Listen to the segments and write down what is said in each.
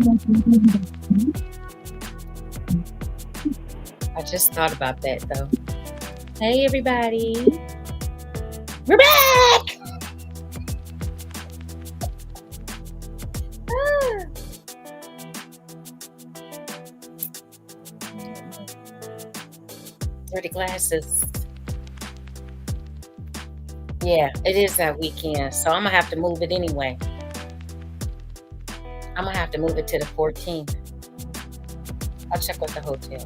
I just thought about that though. Hey everybody, we're back. Dirty glasses. Yeah, it is that weekend, so I'm gonna have to move it anyway. I'm gonna have to move it to the 14th. I'll check with the hotel.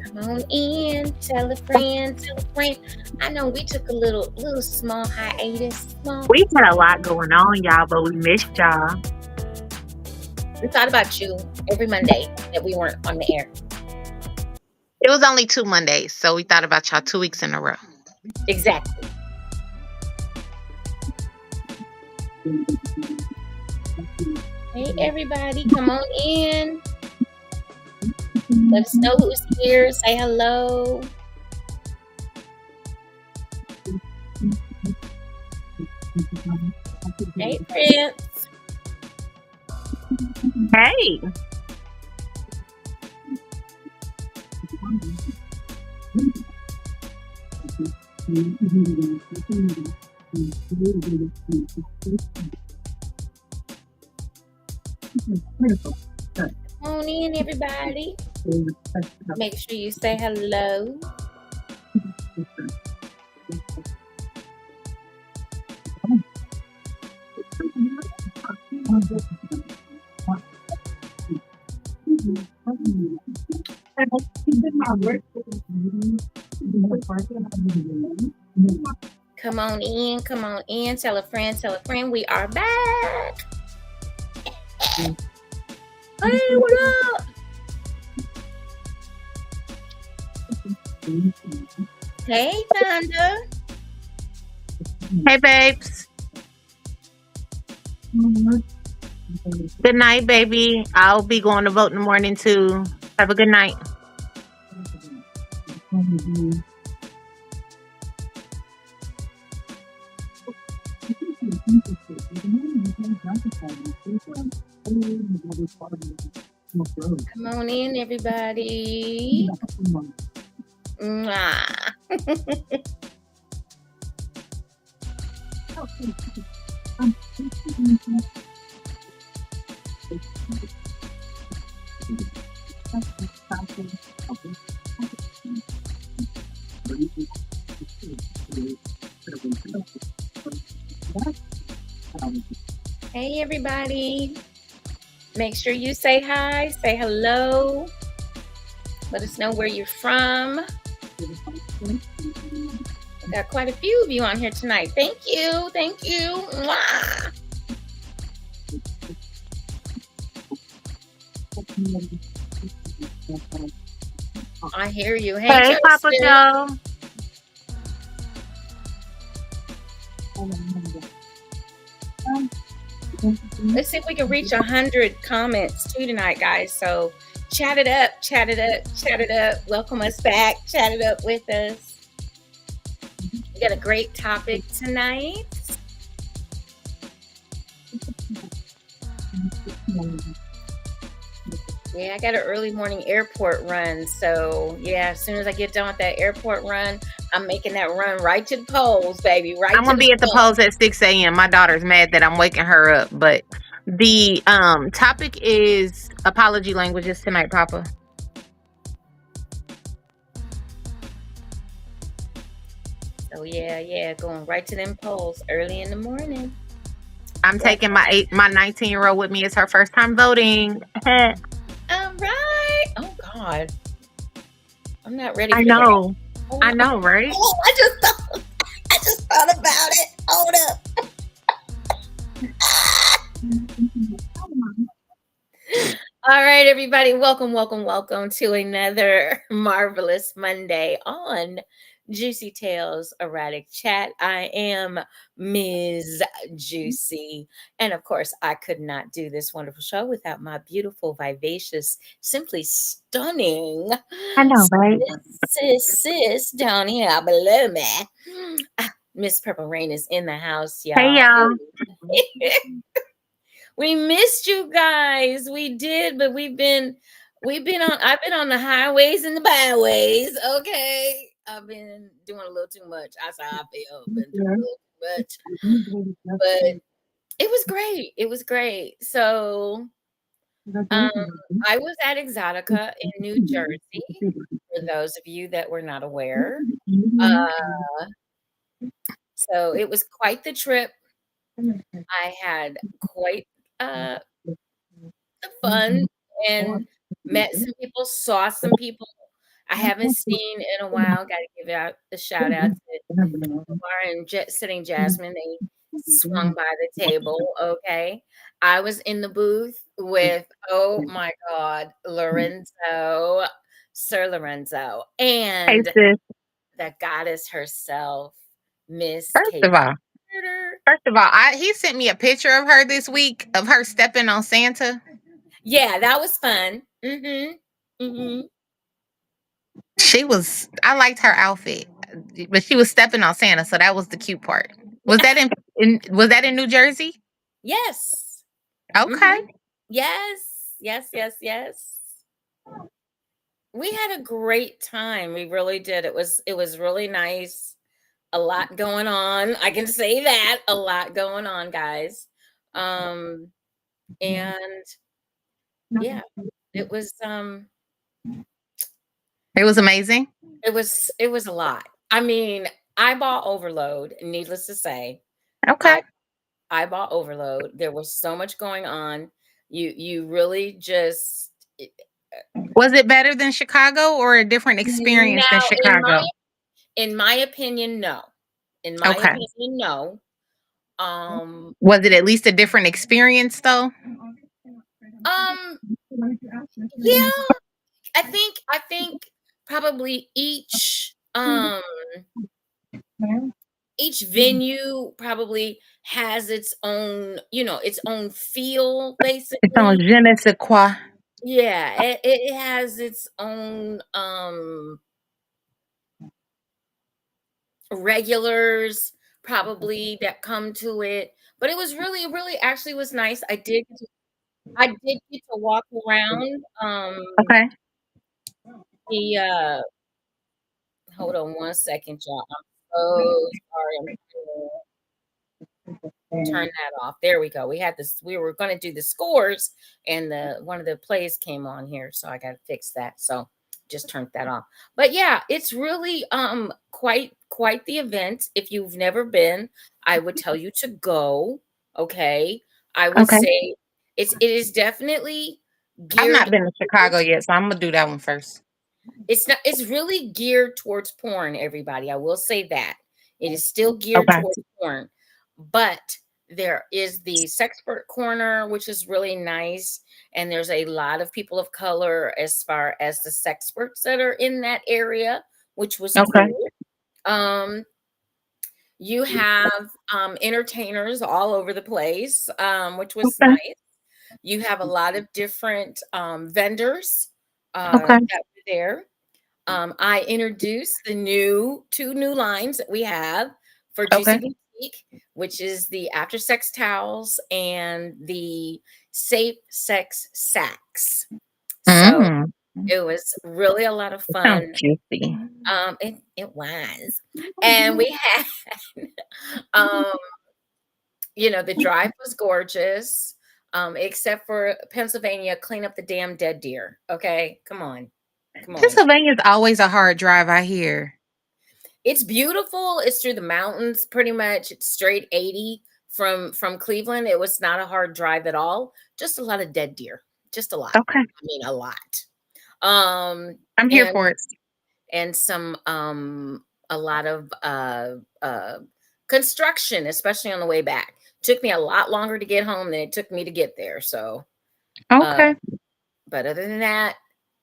Come on in, tell a friend, tell a friend. I know we took a little small hiatus. We had a lot going on, y'all, but we missed y'all. We thought about you every Monday that we weren't on the air. It was only 2 Mondays, so we thought about y'all 2 weeks in a row. Exactly. Hey, everybody, come on in. Let us know who's here. Say hello. Hey, Prince. Hey. Come on in, everybody. Make sure you say hello. Come on in, come on in. Tell a friend, tell a friend. We are back. Hey, what up? Hey, Thunder. Hey, babes. Good night, baby. I'll be going to vote in the morning, too. Have a good night. Come on in, everybody. Mwah. Hey, everybody. Make sure you say hi, say hello. Let us know where you're from. We got quite a few of you on here tonight. Thank you. Thank you. Mwah. I hear you. Hey, Papa Joe. Let's see if we can reach 100 comments too tonight, guys. So chat it up, chat it up, chat it up. Welcome us back. Chat it up with us. We got a great topic tonight. Yeah, I got an early morning airport run. So yeah, as soon as I get done with that airport run, I'm making that run right to the polls, baby. Right. I'm gonna be at the polls at 6 a.m. My daughter's mad that I'm waking her up, but the topic is apology languages tonight, Papa. So yeah, going right to them polls early in the morning. I'm taking my 19-year-old with me. It's her first time voting. All right. Oh God, I'm not ready. I know. I know, right? Oh, I just thought about it. Hold up. All right, everybody. Welcome to another marvelous Monday on Juicy Tales Erotic Chat. I am Ms. Juicy. And of course, I could not do this wonderful show without my beautiful, vivacious, simply stunning I know, right? sis down here below me. Miss Purple Rain is in the house, Hey, y'all. y'all. We missed you guys. We did, but I've been on the highways and the byways. Okay. I've been doing a little too much. That's how I feel. Been doing a little too much. But it was great. It was great. So I was at Exotica in New Jersey, for those of you that were not aware. So it was quite the trip. I had quite the fun and met some people, saw some people I haven't seen in a while. Got to give out a shout out to Bar and Sitting Jasmine. They swung by the table. Okay. I was in the booth with, oh my God, Sir Lorenzo, Hey, and sis. the goddess herself, Miss First Kate of all, Carter. he sent me a picture of her this week of her stepping on Santa. Yeah, that was fun. I liked her outfit, but she was stepping on Santa, so that was the cute part. Was that was that in New Jersey? Yes. Okay. Yes. Yes. We had a great time. We really did. It was really nice. A lot going on. I can say that. A lot going on, guys. And yeah, it was It was amazing. it was a lot. I mean, eyeball overload, needless to say. Okay. Eyeball overload. There was so much going on. You really just Was it better than Chicago or a different experience than now Chicago? in my opinion, no. In my Okay. opinion, no. Was it at least a different experience though? Yeah, I think probably each venue probably has its own, its own feel, It's on basically. je ne sais quoi. Yeah, it has its own regulars probably that come to it. But it was really actually was nice. I did get to walk around Okay. the hold on one second, y'all. I'm so sorry. I'm trying to turn that off. There we go. We were gonna do the scores and the one of the plays came on here, so I gotta fix that. So just turned that off. But yeah, it's really quite the event. If you've never been, I would tell you to go. Okay. I would Okay. say it is definitely I've geared not been to Chicago yet, so I'm gonna do that one first. it's really geared towards porn, everybody. I will say that. It is still geared Okay. towards porn. But there is the sexpert corner, which is really nice. And there's a lot of people of color as far as the sexperts that are in that area, which was Okay. cool. You have entertainers all over the place, which was Okay. nice. You have a lot of different vendors Okay. that were there. I introduced the two new lines that we have for Okay. Jewcee Boutique, which is the after sex towels and the safe sex sacks. So Mm. it was really a lot of Sounds fun. juicy. It was, and we had, um, the drive was gorgeous, except for Pennsylvania, clean up the damn dead deer. Okay, come on. Pennsylvania's always a hard drive, I hear. It's beautiful. It's through the mountains, pretty much. It's straight 80 from Cleveland. It was not a hard drive at all. Just a lot of dead deer. Just a lot. Okay. I mean, a lot. Um, I'm here for it. and some a lot of construction, especially on the way back. Took me a lot longer to get home than it took me to get there. So Okay. but other than that,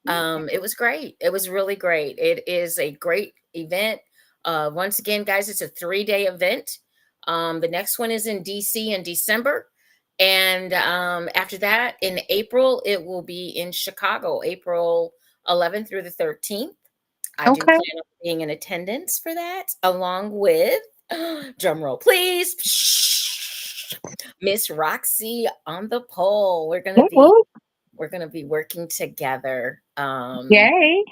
it was great. It was really great. It is a great event. Once again, guys, it's a 3-day event. The next one is in DC in December. And after that, in April, it will be in Chicago, April 11th through the 13th. I do Okay. plan on being in attendance for that, along with, drum roll, please, Miss Roxy on the pole. We're gonna Whoop, whoop. be working together Yay.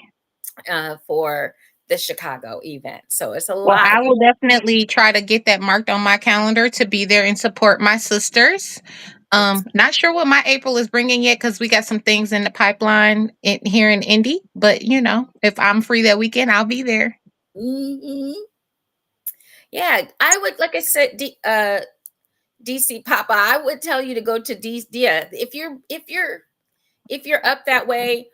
for the Chicago event. So it's a Well, lot. I will definitely try to get that marked on my calendar to be there and support my sisters. Not sure what my April is bringing yet because we got some things in the pipeline here in Indy. But if I'm free that weekend, I'll be there. Mhm. Yeah, I would, like I said, DC Papa, I would tell you to go to DC. Yeah, if you're up that way.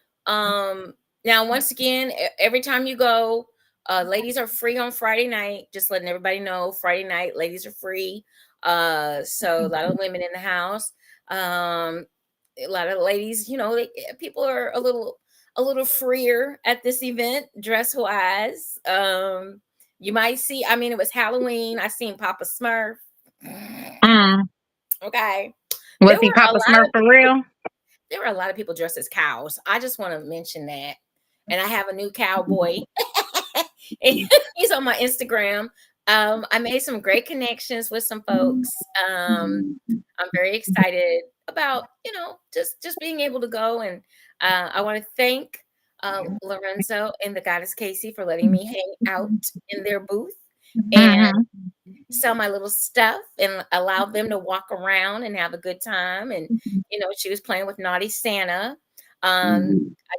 Now, once again, every time you go, ladies are free on Friday night. Just letting everybody know, Friday night, ladies are free. So a lot of women in the house. A lot of ladies, people are a little freer at this event, dress wise. You might see. I mean, it was Halloween. I seen Papa Smurf. Mm. Okay, Was there he were a Papa lot Smurf of for real? there were a lot of people dressed as cows. I just want to mention that. And I have a new cowboy. He's on my Instagram. I made some great connections with some folks. I'm very excited about, just being able to go. And I want to thank Lorenzo and the goddess Casey for letting me hang out in their booth and Mm-hmm. sell my little stuff and allow them to walk around and have a good time. And she was playing with Naughty Santa. I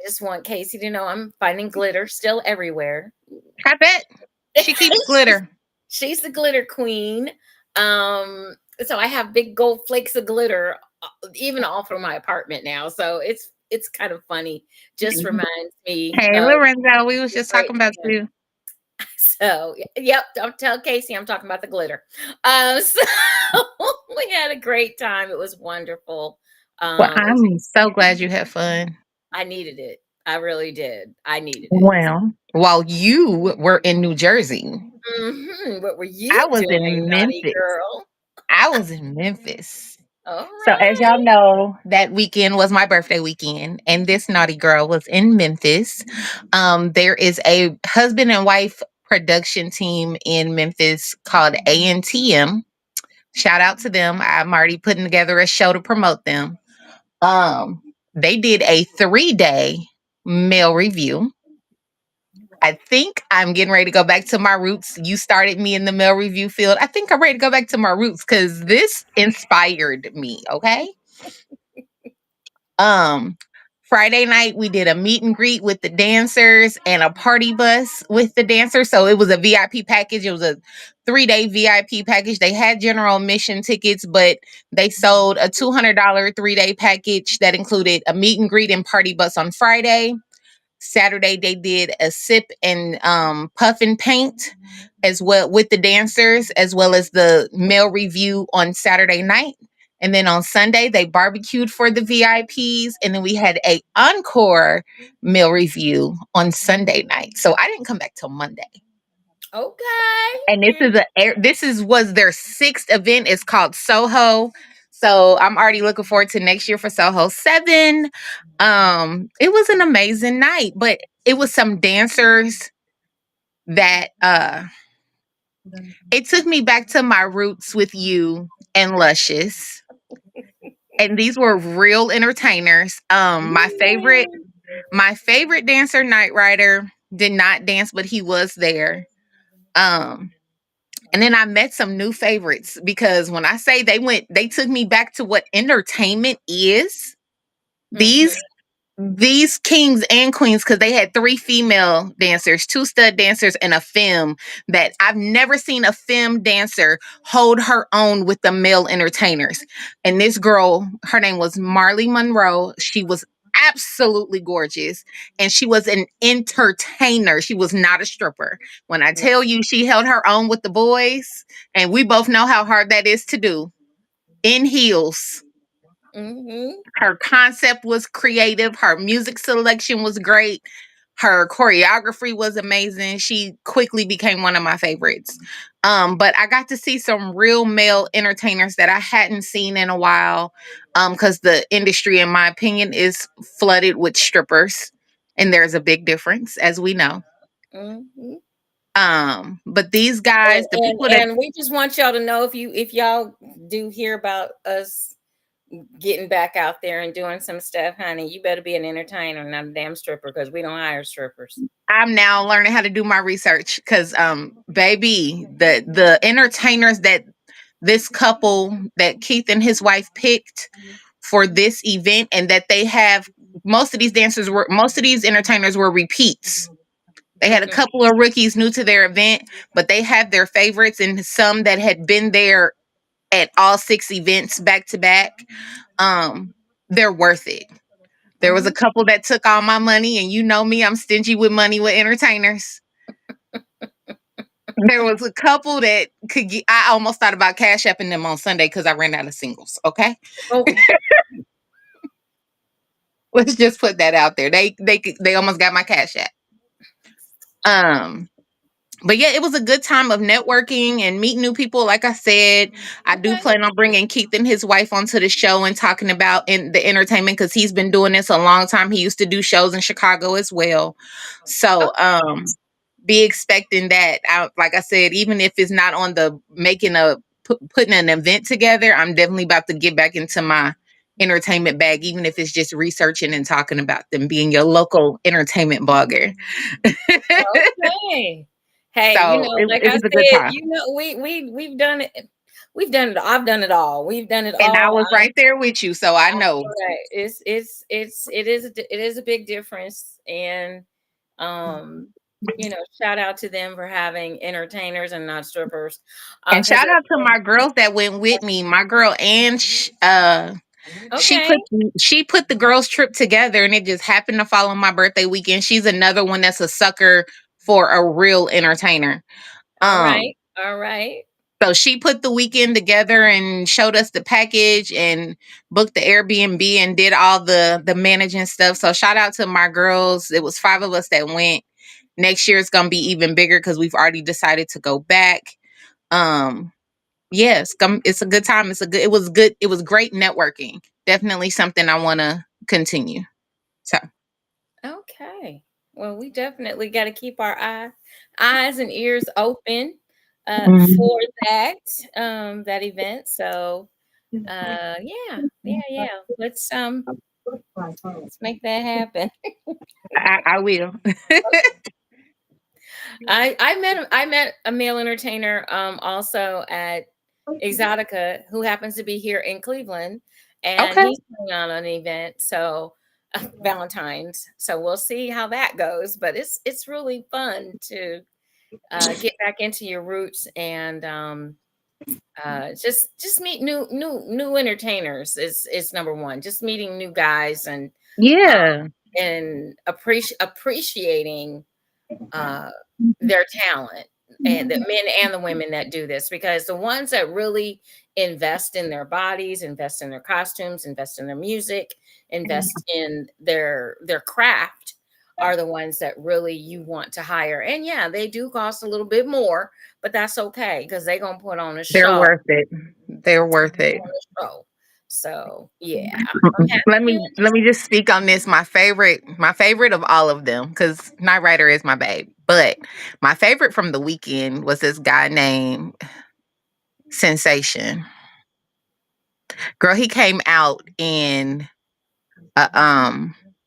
just want Casey to know I'm finding glitter still everywhere. I bet she keeps glitter. She's the glitter queen. So I have big gold flakes of glitter even all through my apartment now. So it's kind of funny. Just reminds me Hey, of Lorenzo, we was the just great talking about time. you. So, yep, don't tell Casey I'm talking about the glitter. So we had a great time. It was wonderful. Well, I'm so glad you had fun. I needed it. I really did. I needed it. Well, while you were in New Jersey, What were you I was doing, in naughty Memphis. girl? I was in Memphis. All So, as y'all right. know, that weekend was my birthday weekend, and this naughty girl was in Memphis. There is a husband and wife production team in Memphis called ANTM. Shout out to them. I'm already putting together a show to promote them. They did a 3-day male review. I think I'm getting ready to go back to my roots. You started me in the male review field. I think I'm ready to go back to my roots because this inspired me. Okay. Um, Friday night we did a meet and greet with the dancers and a party bus with the dancers. So it was a VIP package. It was a 3-day VIP package. They had general admission tickets, but they sold a $200 3-day package that included a meet and greet and party bus on Friday. Saturday they did a sip and puff and paint as well with the dancers, as well as the male review on Saturday night. And then on Sunday they barbecued for the VIPs, and then we had a encore male review on Sunday night. So I didn't come back till Monday. Okay. And was their 6th event. It's called Soho. So I'm already looking forward to next year for Soho 7. It was an amazing night, but it was some dancers that it took me back to my roots with you and Luscious. And these were real entertainers. My favorite dancer, Night Rider, did not dance, but he was there. And then I met some new favorites because when I say they took me back to what entertainment is. These kings and queens, because they had 3 female dancers, 2 stud dancers, and a femme, that I've never seen a femme dancer hold her own with the male entertainers. And this girl, her name was Marley Monroe. She was absolutely gorgeous, and she was an entertainer. She was not a stripper. When I tell you she held her own with the boys, and we both know how hard that is to do, in heels. Her concept was creative. Her music selection was great. Her choreography was amazing. She quickly became one of my favorites. But I got to see some real male entertainers that I hadn't seen in a while. Because the industry, in my opinion, is flooded with strippers, and there's a big difference, as we know. Mhm. But these And, guys, the and people that and we just want y'all to know, if y'all do hear about us getting back out there and doing some stuff, honey, you better be an entertainer, not a damn stripper, because we don't hire strippers. I'm now learning how to do my research, because baby, the entertainers that this couple that Keith and his wife picked for this event, and that they have, most of these entertainers were repeats. They had a Mhm. couple of rookies new to their event, but they have their favorites and some that had been there at all 6 events back to back. um they're worth it. There was a Mhm. couple that took all my money, and you know me, I'm stingy with money with entertainers. There was a couple that could get, I almost thought about cash apping them on Sunday because I ran out of singles. Okay. Oh, Let's just put that out there. They almost got my cash app. Um but yeah, it was a good time of networking and meeting new people. Like I said, I do okay. plan on bringing Keith and his wife onto the show and talking about the entertainment, because he's been doing this a long time. He used to do shows in Chicago as well. So be expecting that. Like I said, even if it's not on the putting an event together, I'm definitely about to get back into my entertainment bag, even if it's just researching and talking about them, being your local entertainment blogger. Okay. Hey, So like it I was a good said, time. we've done it. We've done it. I've done it all. We've done it And I all. was right there with you, so I know. Right. It is a big difference. And um, shout out to them for having entertainers and not strippers. And Because shout out to my girls that went with me. My girl Ann, she okay. put the girls trip together, and it just happened to fall on my birthday weekend. She's another one that's a sucker for a real entertainer. All Um, right. All right. so she put the weekend together and showed us the package and booked the Airbnb and did all the managing stuff. So shout out to my girls. It was 5 of us that went. Next year it's gonna be even bigger because we've already decided to go back. Um, yes, it's a good time. It was good. It was great networking. Definitely something I want to continue. So, Okay. Well, we definitely got to keep our eyes and ears open mhm. for that event. So, yeah. Let's make that happen. I will. I met a male entertainer also at Exotica, who happens to be here in Cleveland, and Okay. he's putting on an event. So Valentine's. So we'll see how that goes. But it's really fun to get back into your roots and just meet new entertainers is number one. Just meeting new guys Yeah. and appreciating uh, their talent, and the men and the women that do this, because the ones that really invest in their bodies, invest in their costumes, invest in their music, invest in their craft, are the ones that really you want to hire. And yeah, they do cost a little bit more, but that's okay because they're gonna put on a They're show. worth it. They're worth it. Show. So yeah, I'm happy Let me just speak on this. My favorite of all of them, because Night Rider is my babe. But my favorite from the weekend was this guy named Sensation. Girl, he came out in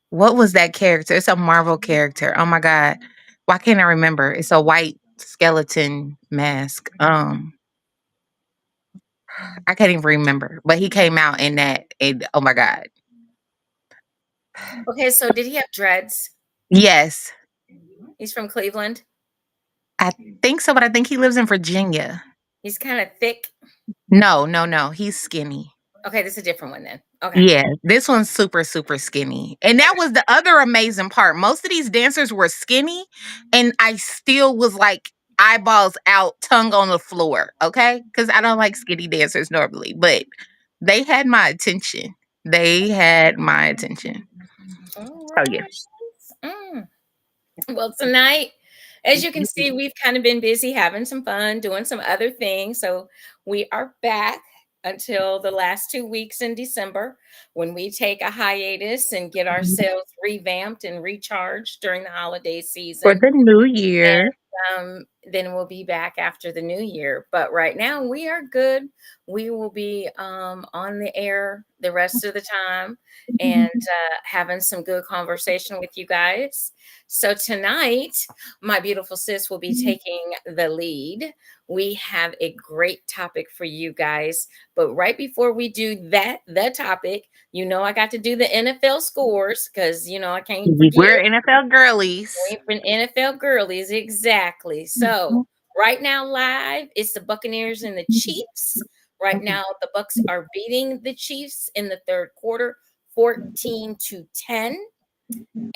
what was that character? It's a Marvel character. Oh my god. Why can't I remember? It's a white skeleton mask. I can't even remember. But he came out in that, and oh my god. Okay, so did he have dreads? Yes. He's from Cleveland. I think so, but I think he lives in Virginia. He's kind of thick. No, no, no. He's skinny. Okay, this is a different one then. Okay. Yeah, this one's super, super skinny. And that was the other amazing part. Most of these dancers were skinny, and I still was like eyeballs out, tongue on the floor. Okay. Because I don't like skinny dancers normally, but they had my attention. They had my attention. All So, yeah. right. Mm. Well, tonight, as you can see, we've kind of been busy having some fun, doing some other things. So we are back until the last 2 weeks in December when we take a hiatus and get ourselves revamped and recharged during the holiday For season. the new year. Then we'll be back after the new year. But right now, we are good. We will be on the air the rest of the time and having some good conversation with you guys. So tonight, my beautiful sis will be taking the lead. We have a great topic for you guys. But right before we do that, the topic, I got to do the NFL scores because, I can't forget. We're NFL girlies. We've been NFL girlies, exactly. So right now, live, it's the Buccaneers and the Chiefs. Right now, the Bucks are beating the Chiefs in the third quarter, 14-10.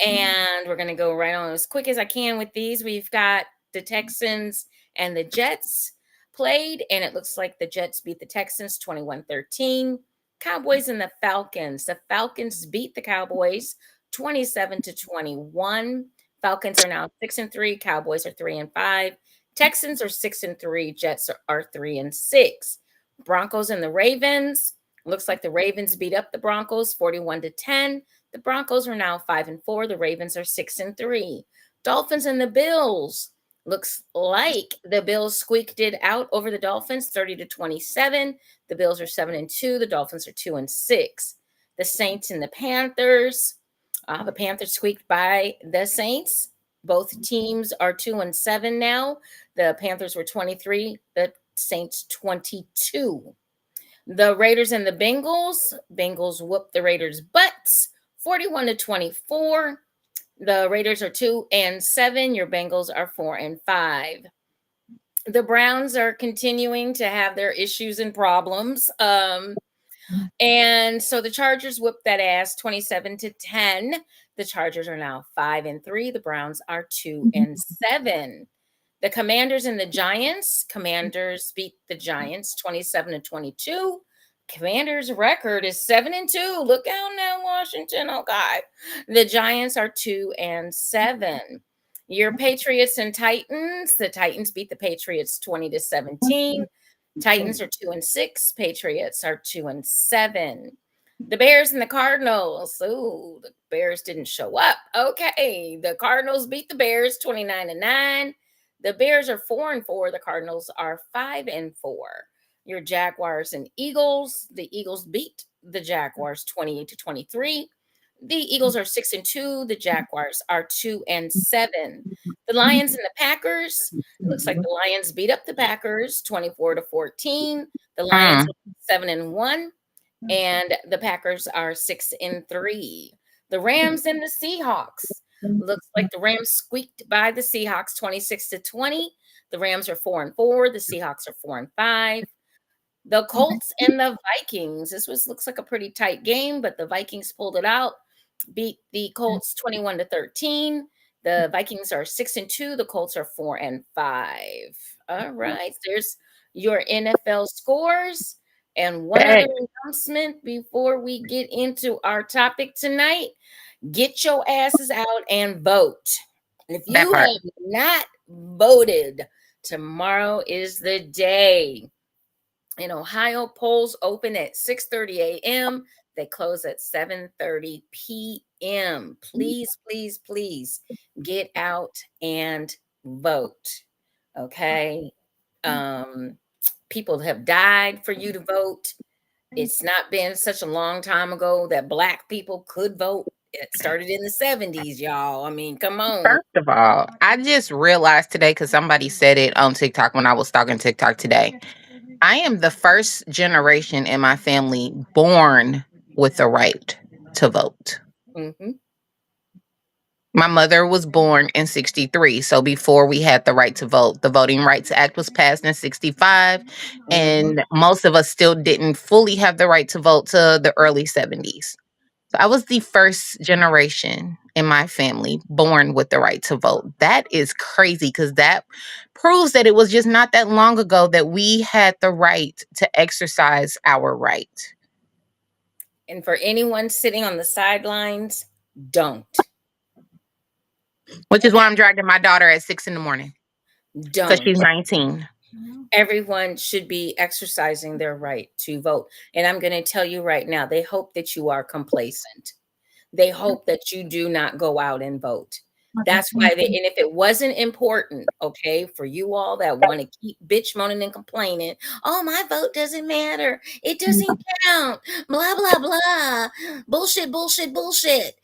And we're going to go right on as quick as I can with these. We've got the Texans and the Jets played, and it looks like the Jets beat the Texans 21-13. Cowboys and the Falcons. The Falcons beat the Cowboys 27-21. Falcons are now 6-3. Cowboys are 3-5. Texans are 6-3. Jets are 3-6. Broncos and the Ravens. Looks like the Ravens beat up the Broncos 41-10. The Broncos are now 5-4. The Ravens are 6-3. Dolphins and the Bills. Looks like the Bills squeaked it out over the Dolphins 30-27. The Bills are 7-2. The Dolphins are 2-6. The Saints and the Panthers. The Panthers squeaked by the Saints. Both teams are 2-7 now. The Panthers were 23. The Saints 22. The Raiders and the Bengals. Bengals whooped the Raiders' butts 41-24. The Raiders are 2-7. Your Bengals are 4-5. The Browns are continuing to have their issues and problems. And so the Chargers whooped that ass 27-10. The Chargers are now 5-3. The Browns are 2-7. The Commanders and the Giants. Commanders beat the Giants 27-22. Commanders' record is 7-2. Look out now, Washington. Oh God. The Giants are 2-7. Your Patriots and Titans. The Titans beat the Patriots 20-17. Titans are 2-6. Patriots are 2-7. The Bears and the Cardinals. Ooh, the Bears didn't show up. Okay. The Cardinals beat the Bears 29-9. The Bears are 4-4. The Cardinals are 5-4. Your Jaguars and Eagles. The Eagles beat the Jaguars 28-23. The Eagles are 6-2. The Jaguars are 2-7. The Lions and the Packers. It looks like the Lions beat up the Packers 24-14. The Lions are 7-1. And the Packers are 6-3. The Rams and the Seahawks. Looks like the Rams squeaked by the Seahawks 26-20. The Rams are 4-4. The Seahawks are 4-5. The Colts and the Vikings. Looks like a pretty tight game, but the Vikings pulled it out. Beat the Colts 21-13. The Vikings are 6-2. The Colts are 4-5. All right. There's your NFL scores. And one other announcement before we get into our topic tonight. Get your asses out and vote. If you have not voted, tomorrow is the day. In Ohio, polls open at 6:30 a.m. They close at 7:30 p.m. Please, please, please get out and vote. Okay. People have died for you to vote. It's not been such a long time ago that Black people could vote. It started in the 70s, y'all. I mean, come on. First of all, I just realized today because somebody said it on TikTok when I was stalking TikTok today. I am the first generation in my family born with the right to vote. Mm-hmm. My mother was born in 63. So before we had the right to vote, the Voting Rights Act was passed in 65. And most of us still didn't fully have the right to vote to the early 70s. So I was the first generation in my family born with the right to vote. That is crazy because that proves that it was just not that long ago that we had the right to exercise our right. And for anyone sitting on the sidelines, don't. Which is why I'm dragging my daughter at 6 a.m. because Don't. she's 19. Everyone should be exercising their right to vote. And I'm going to tell you right now, they hope that you are complacent. They hope that you do not go out and vote. That's why they, and if it wasn't important, okay, for you all that want to keep bitch moaning and complaining, oh, my vote doesn't matter. It doesn't count. Blah, blah, blah. Bullshit, bullshit, bullshit.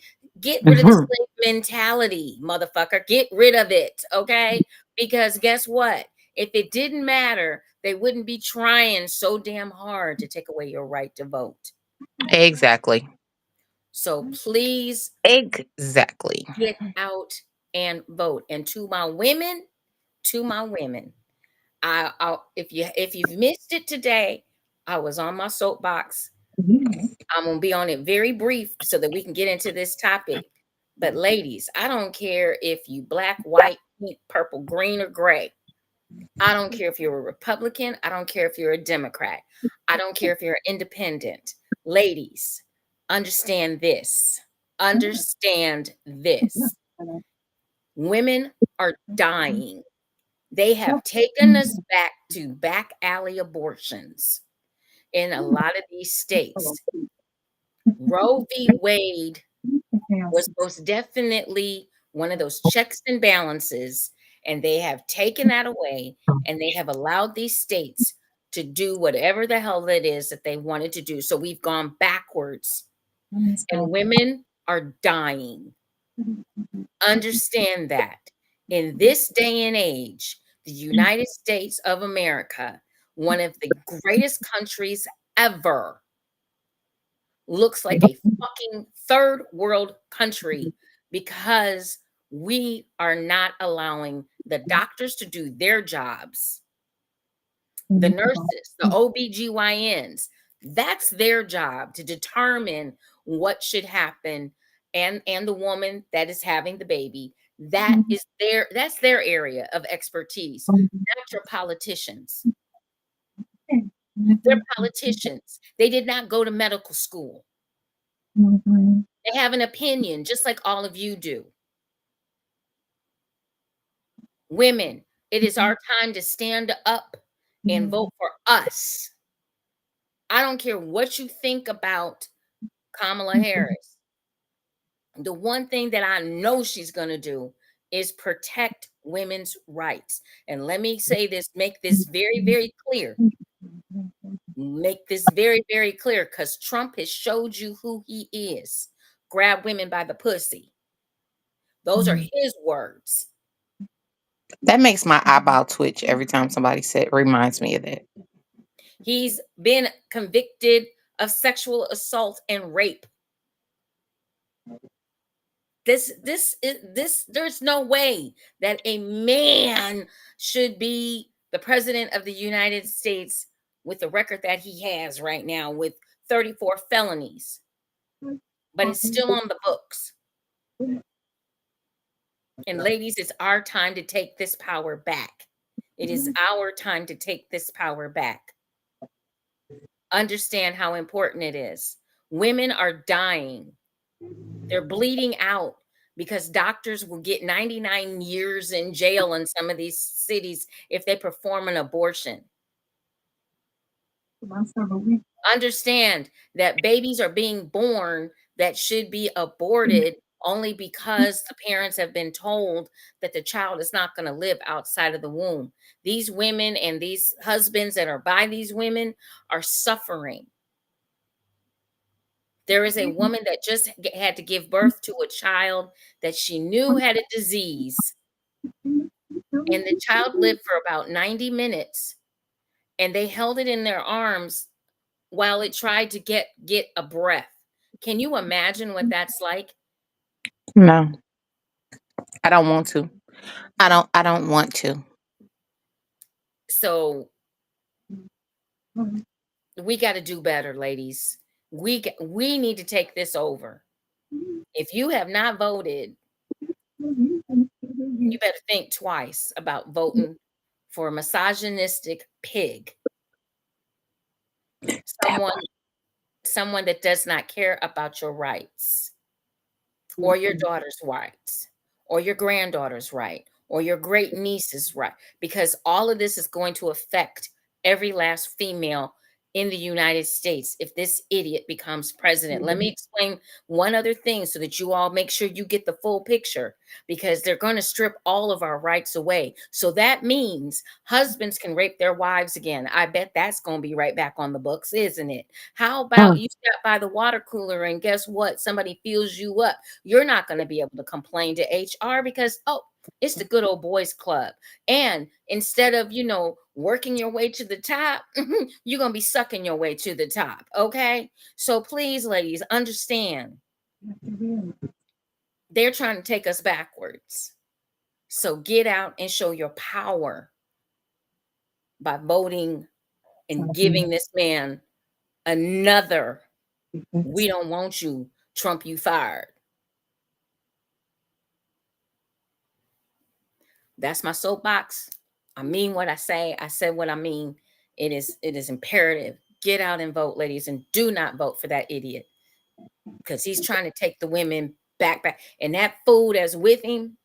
Get rid of the slave mentality, motherfucker. Get rid of it, okay? Because guess what? If it didn't matter, they wouldn't be trying so damn hard to take away your right to vote. Exactly. So please Exactly. get out and vote. And to my women, if you've missed it today, I was on my soapbox. I'm gonna be on it very brief so that we can get into this topic. But ladies, I don't care if you black, white, pink, purple, green, or gray. I don't care if you're a Republican. I don't care if you're a Democrat. I don't care if you're independent. Ladies, understand this. Understand this. Women are dying. They have taken us back to back alley abortions in a lot of these states. Roe v. Wade was most definitely one of those checks and balances, and they have taken that away, and they have allowed these states to do whatever the hell it is that they wanted to do. So we've gone backwards, and women are dying. Understand that in this day and age, the United States of America, one of the greatest countries ever, looks like a fucking third world country because we are not allowing the doctors to do their jobs. The nurses, the OBGYNs, that's their job to determine what should happen, and the woman that is having the baby, that's their area of expertise, not your politicians. They're politicians. They did not go to medical school. They have an opinion just like all of you do. Women, it is our time to stand up and vote for us. I don't care what you think about Kamala Harris. The one thing that I know she's going to do is protect women's rights. And let me say this, make this very, very clear. Make this very, very clear, because Trump has showed you who he is. Grab women by the pussy. Those are his words. That makes my eyeball twitch every time somebody reminds me of that. He's been convicted of sexual assault and rape. There's no way that a man should be the president of the United States with the record that he has right now with 34 felonies, but it's still on the books. And ladies, it's our time to take this power back. It is our time to take this power back. Understand how important it is. Women are dying. They're bleeding out because doctors will get 99 years in jail in some of these cities if they perform an abortion. Understand that babies are being born that should be aborted only because the parents have been told that the child is not going to live outside of the womb. These women and these husbands that are by these women are suffering. There is a woman that just had to give birth to a child that she knew had a disease, and the child lived for about 90 minutes, and they held it in their arms while it tried to get a breath. Can you imagine what that's like? No, I don't want to. I don't want to. So we got to do better, ladies. We need to take this over. If you have not voted, you better think twice about voting for a misogynistic pig. Someone that does not care about your rights or your daughter's rights or your granddaughter's right, or your great niece's right, because all of this is going to affect every last female in the United States if this idiot becomes president. Let me explain one other thing so that you all make sure you get the full picture, because they're going to strip all of our rights away. So that means husbands can rape their wives again. I bet that's going to be right back on the books, isn't it? How about Mm. you step by the water cooler and guess what? Somebody fills you up. You're not going to be able to complain to HR because, oh, it's the good old boys club. And instead of, working your way to the top, you're going to be sucking your way to the top. Okay. So please, ladies, understand they're trying to take us backwards. So get out and show your power by voting and giving this man another "we don't want you, Trump, you fired." That's my soapbox. I mean what I say. I said what I mean. It is imperative. Get out and vote, ladies, and do not vote for that idiot, because he's trying to take the women back. And that fool that's with him,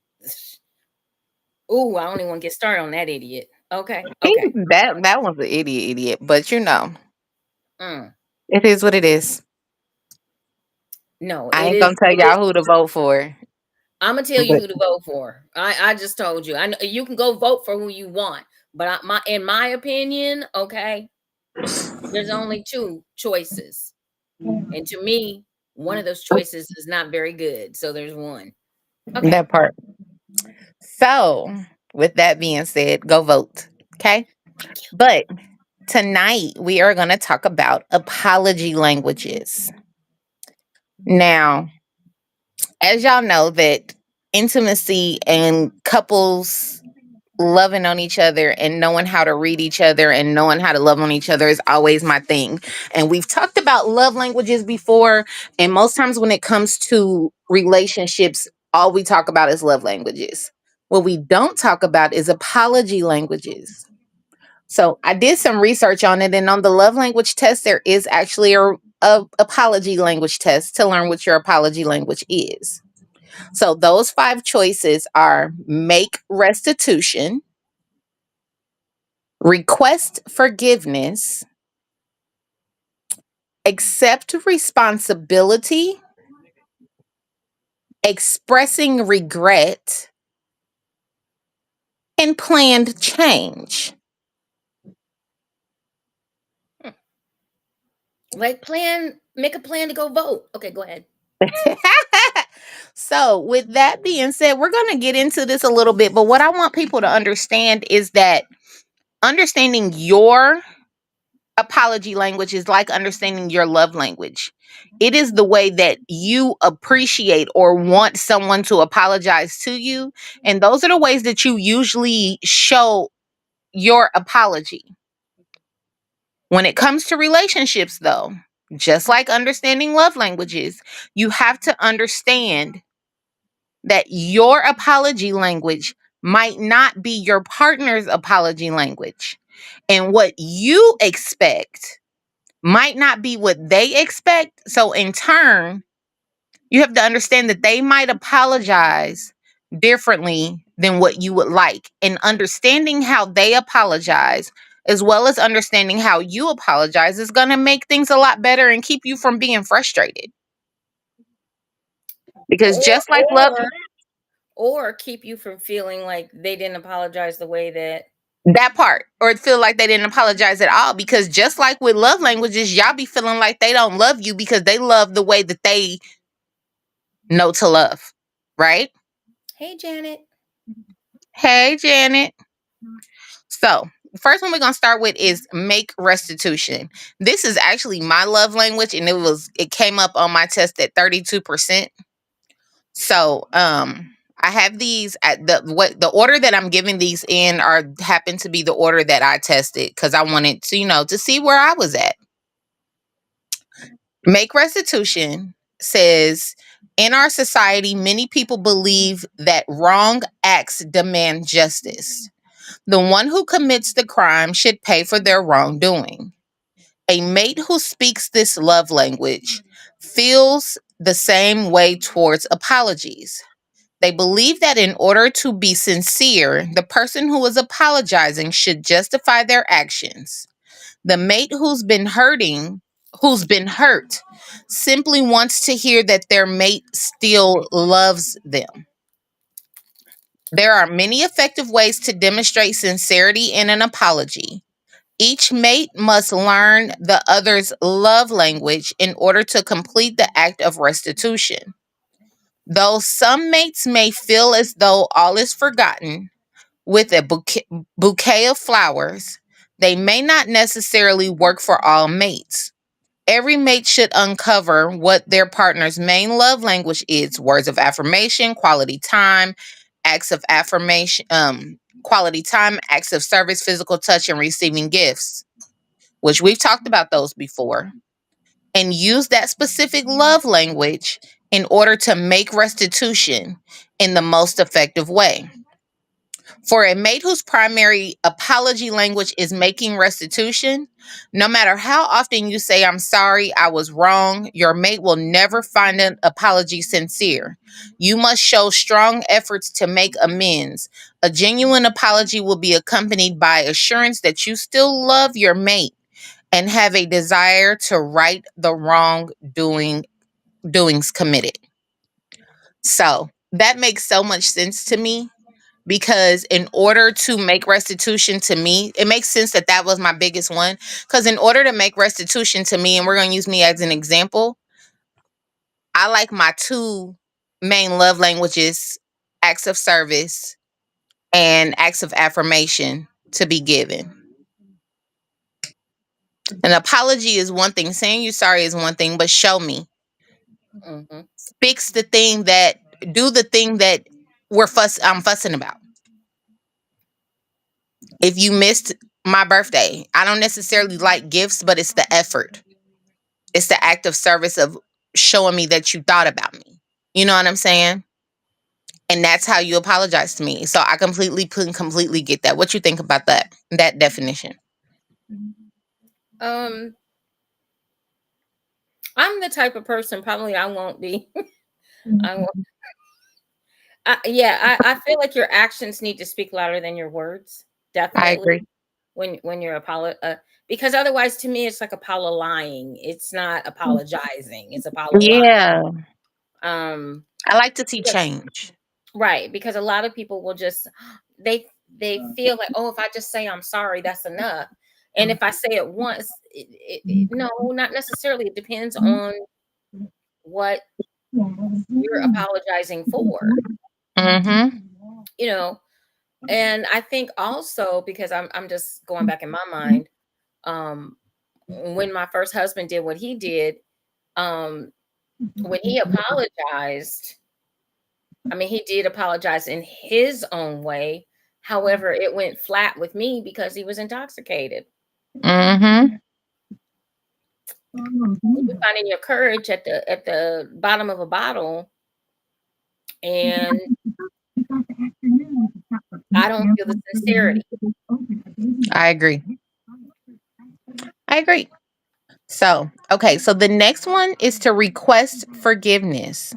ooh, I don't even want to get started on that idiot. Okay. Okay. That one's an idiot, but Mm. it is what it is. No, I it ain't is. gonna tell It is. y'all who to vote for. I'm gonna tell you But who to vote for. I just told you. I know you can go vote for who you want, but in my opinion, okay, there's only two choices, and to me, one of those choices is not very good. So there's one. Okay, that part. So, with that being said, go vote. Okay? thank you. But tonight we are going to talk about apology languages. Now, as y'all know that intimacy and couples loving on each other and knowing how to read each other and knowing how to love on each other is always my thing. And we've talked about love languages before, and most times when it comes to relationships, all we talk about is love languages. What we don't talk about is apology languages. So I did some research on it, and on the love language test, there is actually a apology language test to learn what your apology language is. So those five choices are: make restitution, request forgiveness, accept responsibility, expressing regret, and planned change. Like make a plan to go vote. Okay, go ahead. So, with that being said, we're going to get into this a little bit, but what I want people to understand is that understanding your apology language is like understanding your love language. It is the way that you appreciate or want someone to apologize to you. And those are the ways that you usually show your apology. When it comes to relationships, though, just like understanding love languages, you have to understand that your apology language might not be your partner's apology language. And what you expect might not be what they expect. So, in turn, you have to understand that they might apologize differently than what you would like. And understanding how they apologize, as well as understanding how you apologize, is going to make things a lot better and keep you from being frustrated. Because Or just like love, or keep you from feeling like they didn't apologize the way that. that part, or feel like they didn't apologize at all. Because just like with love languages, y'all be feeling like they don't love you because they love the way that they know to love, right? Hey, Janet. Hey, Janet. So, first one we're going to start with is make restitution. This is actually my love language, and it came up on my test at 32%. So, I have these at the order that I'm giving these in are happen to be the order that I tested because I wanted to, to see where I was at. Make restitution says, in our society, many people believe that wrong acts demand justice. The one who commits the crime should pay for their wrongdoing. A mate who speaks this love language feels the same way towards apologies. They believe that in order to be sincere, the person who is apologizing should justify their actions. The mate who's been hurt, simply wants to hear that their mate still loves them. There are many effective ways to demonstrate sincerity in an apology. Each mate must learn the other's love language in order to complete the act of restitution. Though some mates may feel as though all is forgotten with a bouquet of flowers, they may not necessarily work for all mates. Every mate should uncover what their partner's main love language is: words of affirmation, acts of affirmation, quality time, acts of service, physical touch, and receiving gifts, which we've talked about those before, and use that specific love language in order to make restitution in the most effective way. For a mate whose primary apology language is making restitution, no matter how often you say, "I'm sorry, I was wrong," your mate will never find an apology sincere. You must show strong efforts to make amends. A genuine apology will be accompanied by assurance that you still love your mate and have a desire to right the doings committed. So that makes so much sense to me, because in order to make restitution, to me, it makes sense that that was my biggest one. Because in order to make restitution to me, and we're going to use me as an example, I like my two main love languages, acts of service and acts of affirmation, to be given. An apology is one thing, saying you sorry is one thing, but show me. Mhm. Fix the thing do the thing that I'm fussing about. If you missed my birthday, I don't necessarily like gifts, but it's the effort. It's the act of service of showing me that you thought about me. You know what I'm saying? And that's how you apologize to me. So I completely get that. What you think about that definition? Um, I'm the type of person, probably I won't be. I won't. Yeah, I feel like your actions need to speak louder than your words. I Definitely. agree. When you're because otherwise, to me, it's like Apollo lying. It's not apologizing. It's Apollo lying. Yeah. Um, I like to see because change. right, because a lot of people will just they feel like, oh, if I just say I'm sorry, that's enough. And if I say it once, no, not necessarily. It depends on what you're apologizing for, Mm-hmm. you know. And I think also, because I'm just going back in my mind, um, when my first husband did what he did, um, when he apologized, I mean, he did apologize in his own way. However, it went flat with me because he was intoxicated. Mm-hmm. You're finding your courage at the bottom of a bottle, and I don't feel the sincerity. I agree. I agree. So, okay, so the next one is to request forgiveness.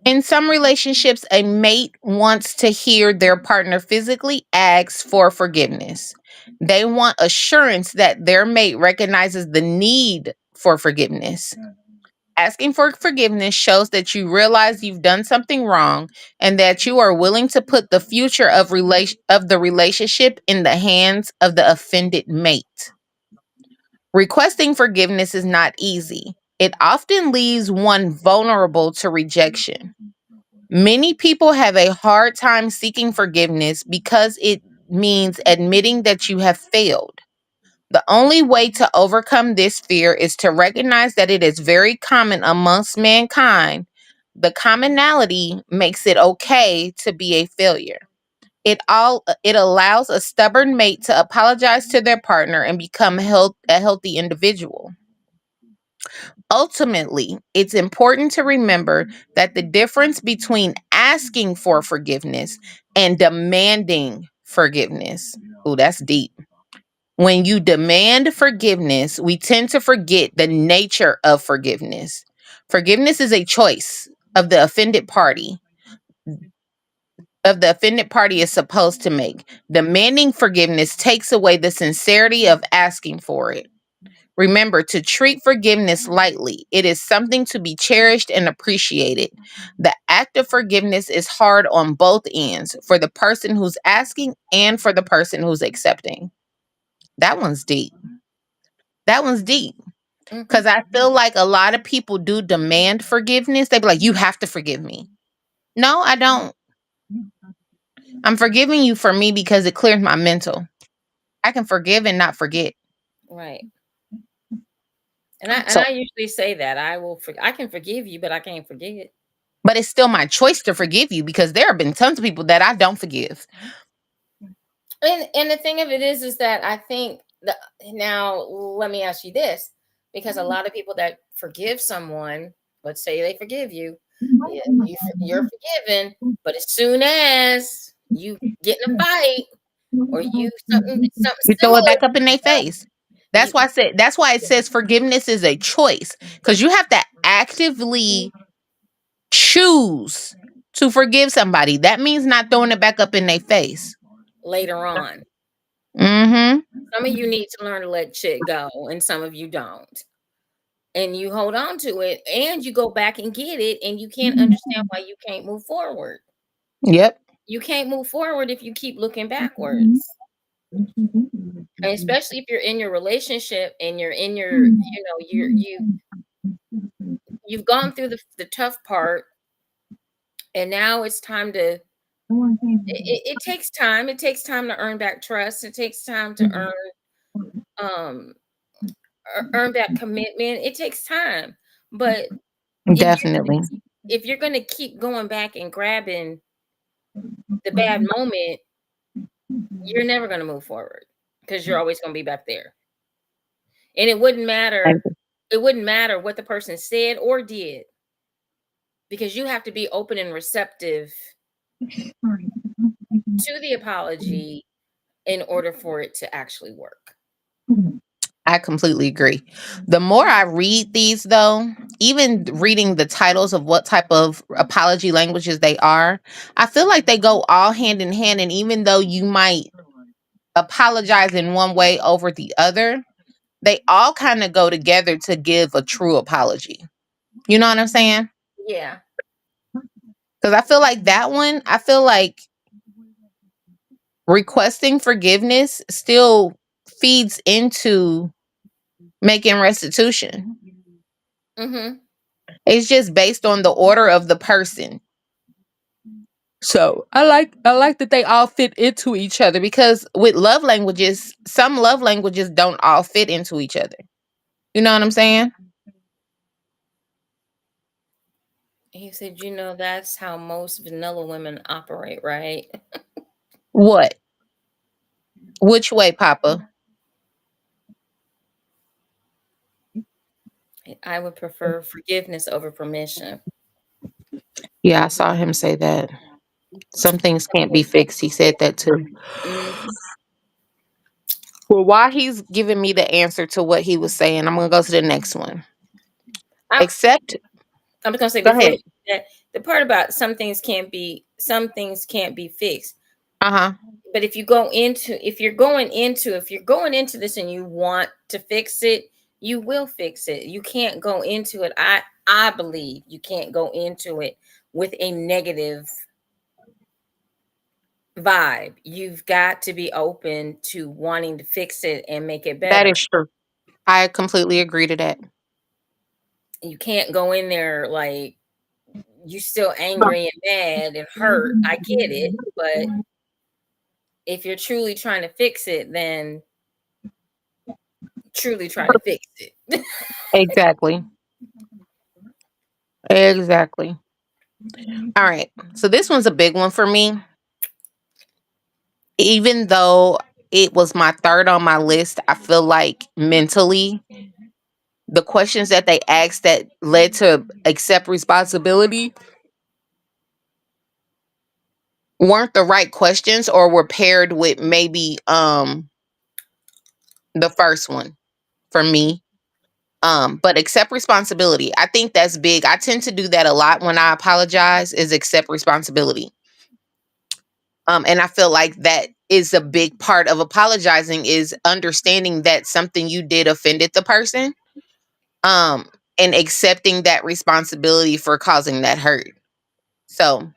In some relationships, a mate wants to hear their partner physically ask for forgiveness. They want assurance that their mate recognizes the need for forgiveness. Asking for forgiveness shows that you realize you've done something wrong and that you are willing to put the future of the relationship in the hands of the offended mate. Requesting forgiveness is not easy. It often leaves one vulnerable to rejection. Many people have a hard time seeking forgiveness because it means admitting that you have failed. The only way to overcome this fear is to recognize that it is very common amongst mankind. The commonality makes it okay to be a failure. It allows a stubborn mate to apologize to their partner and become a healthy individual. Ultimately, it's important to remember that the difference between asking for forgiveness and demanding forgiveness. Oh, that's deep. When you demand forgiveness, we tend to forget the nature of forgiveness. Forgiveness is a choice of the offended party. of the offended party is supposed to make. Demanding forgiveness takes away the sincerity of asking for it. Remember to treat forgiveness lightly. It is something to be cherished and appreciated. The act of forgiveness is hard on both ends, for the person who's asking and for the person who's accepting. That one's deep. That one's deep. Because I feel like a lot of people do demand forgiveness. They be like, you have to forgive me. No, I don't. I'm forgiving you for me because it clears my mental. I can forgive and not forget. Right. And I usually say that I can forgive you, but I can't forget. But it's still my choice to forgive you because there have been tons of people that I don't forgive. And the thing of it is that I think now let me ask you this, because a lot of people that forgive someone, let's say they forgive you, you're forgiven, but as soon as you get in a fight or you something You throw it similar, back up in their face. you, That's why it says forgiveness is a choice. Because you have to actively choose to forgive somebody. That means not throwing it back up in their face. later on. Mm-hmm. Some of you need to learn to let shit go, and some of you don't. And you hold on to it, and you go back and get it, and you can't understand why you can't move forward. Yep. You can't move forward if you keep looking backwards. And especially if you're in your relationship and you're in your, you've gone through the tough part, and now it's time to it takes time. It takes time to earn back trust. It takes time to um earn that commitment. It takes time. But if Definitely. you're gonna keep going back and grabbing the bad moment, you're never gonna move forward because you're always gonna be back there. And it wouldn't matter what the person said or did, because you have to be open and receptive to the apology in order for it to actually work. I completely agree. The more I read these, though, even reading the titles of what type of apology languages they are, I feel like they go all hand in hand. And even though you might apologize in one way over the other, they all kind of go together to give a true apology. You know what I'm saying? Yeah. Because I feel like that one, I feel like requesting forgiveness still feeds into making restitution. Mm-hmm. It's just based on the order of the person. So I like that they all fit into each other because with love languages, some love languages don't all fit into each other. You know what I'm saying? He said, that's how most vanilla women operate, right? What? Which way, Papa? I would prefer forgiveness over permission. Yeah, I saw him say that. Some things can't be fixed. He said that too. Mhm. Well, while he's giving me the answer to what he was saying, I'm gonna go to the next one. I, Except, I'm just gonna say go before you ahead. do that, the part about some things can't be fixed. Uh huh. But if you're going into this and you want to fix it, you will fix it. You can't go into it. I believe you can't go into it with a negative vibe. You've got to be open to wanting to fix it and make it That better. is true. I completely agree to that. You can't go in there like you still angry and mad and hurt. I get it, but if you're truly trying to fix it, then truly try to fix it. Exactly. Exactly. All right. So this one's a big one for me. Even though it was my third on my list, I feel like mentally, the questions that they asked that led to accept responsibility weren't the right questions or were paired with maybe the first one for me. But accept responsibility. I think that's big. I tend to do that a lot when I apologize is accept responsibility. And I feel like that is a big part of apologizing, is understanding that something you did offended the person, um, and accepting that responsibility for causing that hurt. So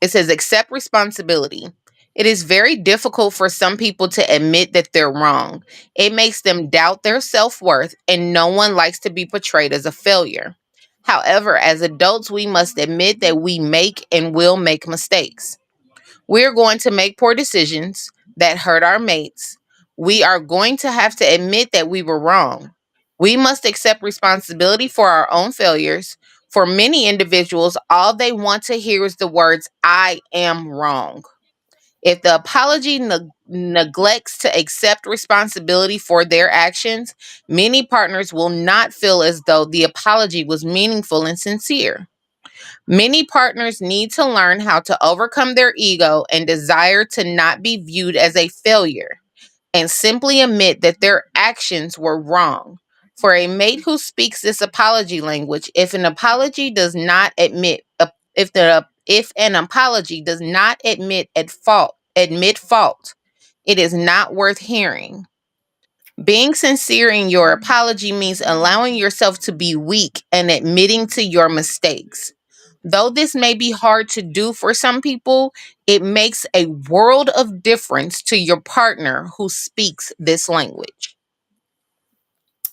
it says, accept responsibility. It is very difficult for some people to admit that they're wrong. It makes them doubt their self worth, and no one likes to be portrayed as a failure. However, as adults, we must admit that we make and will make mistakes. We're going to make poor decisions that hurt our mates. We are going to have to admit that we were wrong. We must accept responsibility for our own failures. For many individuals, all they want to hear is the words, I am wrong. If the apology neglects to accept responsibility for their actions, many partners will not feel as though the apology was meaningful and sincere. Many partners need to learn how to overcome their ego and desire to not be viewed as a failure, and simply admit that their actions were wrong. For a mate who speaks this apology language, if an apology does not admit if an apology does not admit fault, it is not worth hearing. Being sincere in your apology means allowing yourself to be weak and admitting to your mistakes. Though this may be hard to do for some people, it makes a world of difference to your partner who speaks this language.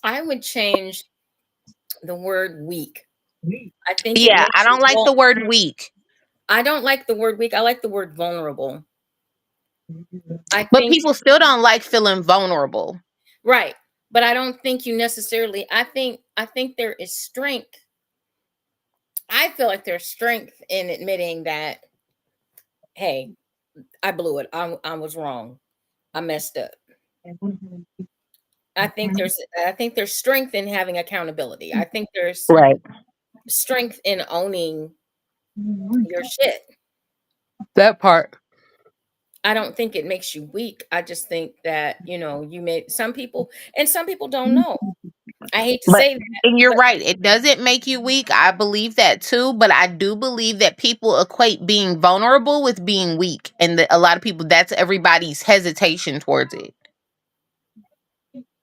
I would change the word weak. I think it Yeah, makes I you don't like the word weak, I don't like the word weak. I like the word vulnerable. I but think people still don't like feeling vulnerable. right, but I don't think you necessarily. I think there is strength. I feel like there's strength in admitting that, hey, I blew it. I was wrong. I messed up. I think there's strength in having accountability. I think there's Right. strength in owning your shit. That part. I don't think it makes you weak. I just think that, you made some people, and some people don't know. I hate to But say that, and you're but right, it doesn't make you weak. I believe that too, but I do believe that people equate being vulnerable with being weak, and that a lot of people, that's everybody's hesitation towards it.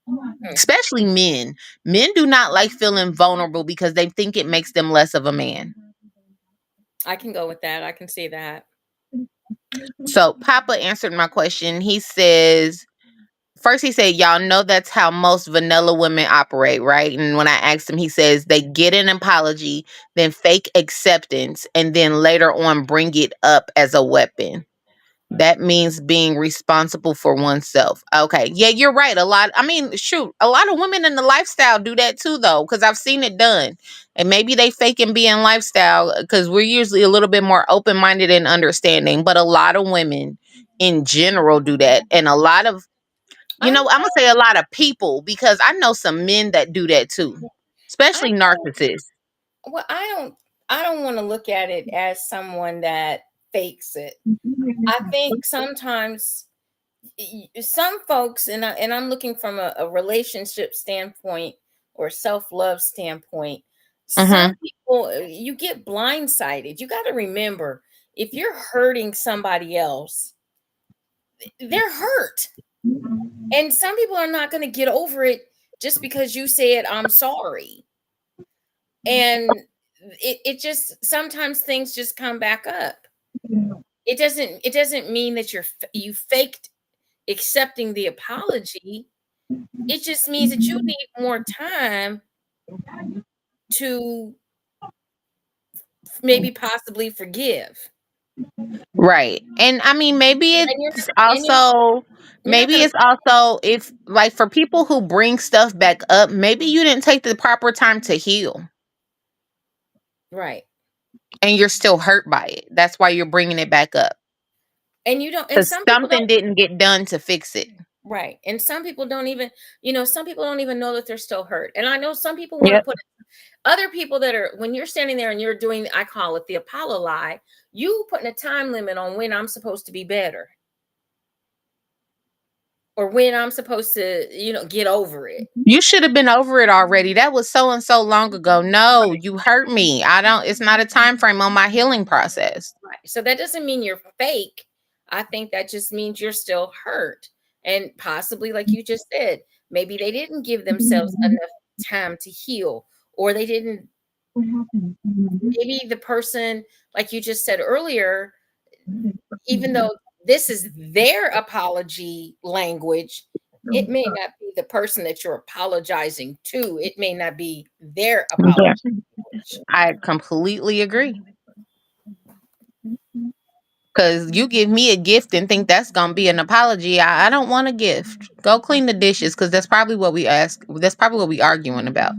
hmm, Especially men. Men do not like feeling vulnerable because they think it makes them less of a man. I can go with that. I can see that. So Papa answered my question. He says, first he said, y'all know that's how most vanilla women operate, right? And when I asked him, he says they get an apology, then fake acceptance, and then later on bring it up as a weapon. That means being responsible for oneself. Okay. Yeah, you're right. A lot of women in the lifestyle do that too, though, because I've seen it done. And maybe they fake and be in lifestyle because we're usually a little bit more open minded and understanding. But a lot of women in general do that. And a lot of, I I'm going to say a lot of people, because I know some men that do that too, I especially narcissists. well, I don't want to look at it as someone that fakes it. I think sometimes some folks, and I'm looking from a relationship standpoint or self-love standpoint. Some Mm-hmm. people, you get blindsided. You got to remember, if you're hurting somebody else, they're hurt. And some people are not going to get over it just because you said I'm sorry. And it just, sometimes things just come back up. It doesn't mean that you faked accepting the apology. It just means that you need more time to maybe possibly forgive. Right. And I mean, And you're not maybe gonna it's also, if like for people who bring stuff back up, maybe you didn't take the proper time to heal right. and you're still hurt by it. That's why you're bringing it back up, And you don't, and because some people something don't, didn't get done to fix it. right. And some people don't even, some people don't even know that they're still hurt. And I know some people want to Yep. put other people that are, when you're standing there and you're doing, I call it the Apollo lie, you putting a time limit on when I'm supposed to be better or when I'm supposed to, get over it. You should have been over it already. That was so and so long ago. No, you hurt me. It's not a time frame on my healing process. Right. So that doesn't mean you're fake. I think that just means you're still hurt. And possibly, like you just said, maybe they didn't give themselves enough time to heal, or they didn't. Maybe the person, like you just said earlier, even though this is their apology language, it may not be the person that you're apologizing to. It may not be their apology Yeah. language. I completely agree. Because you give me a gift and think that's gonna be an apology. I don't want a gift. Go clean the dishes, because that's probably what we ask. That's probably what we arguing about.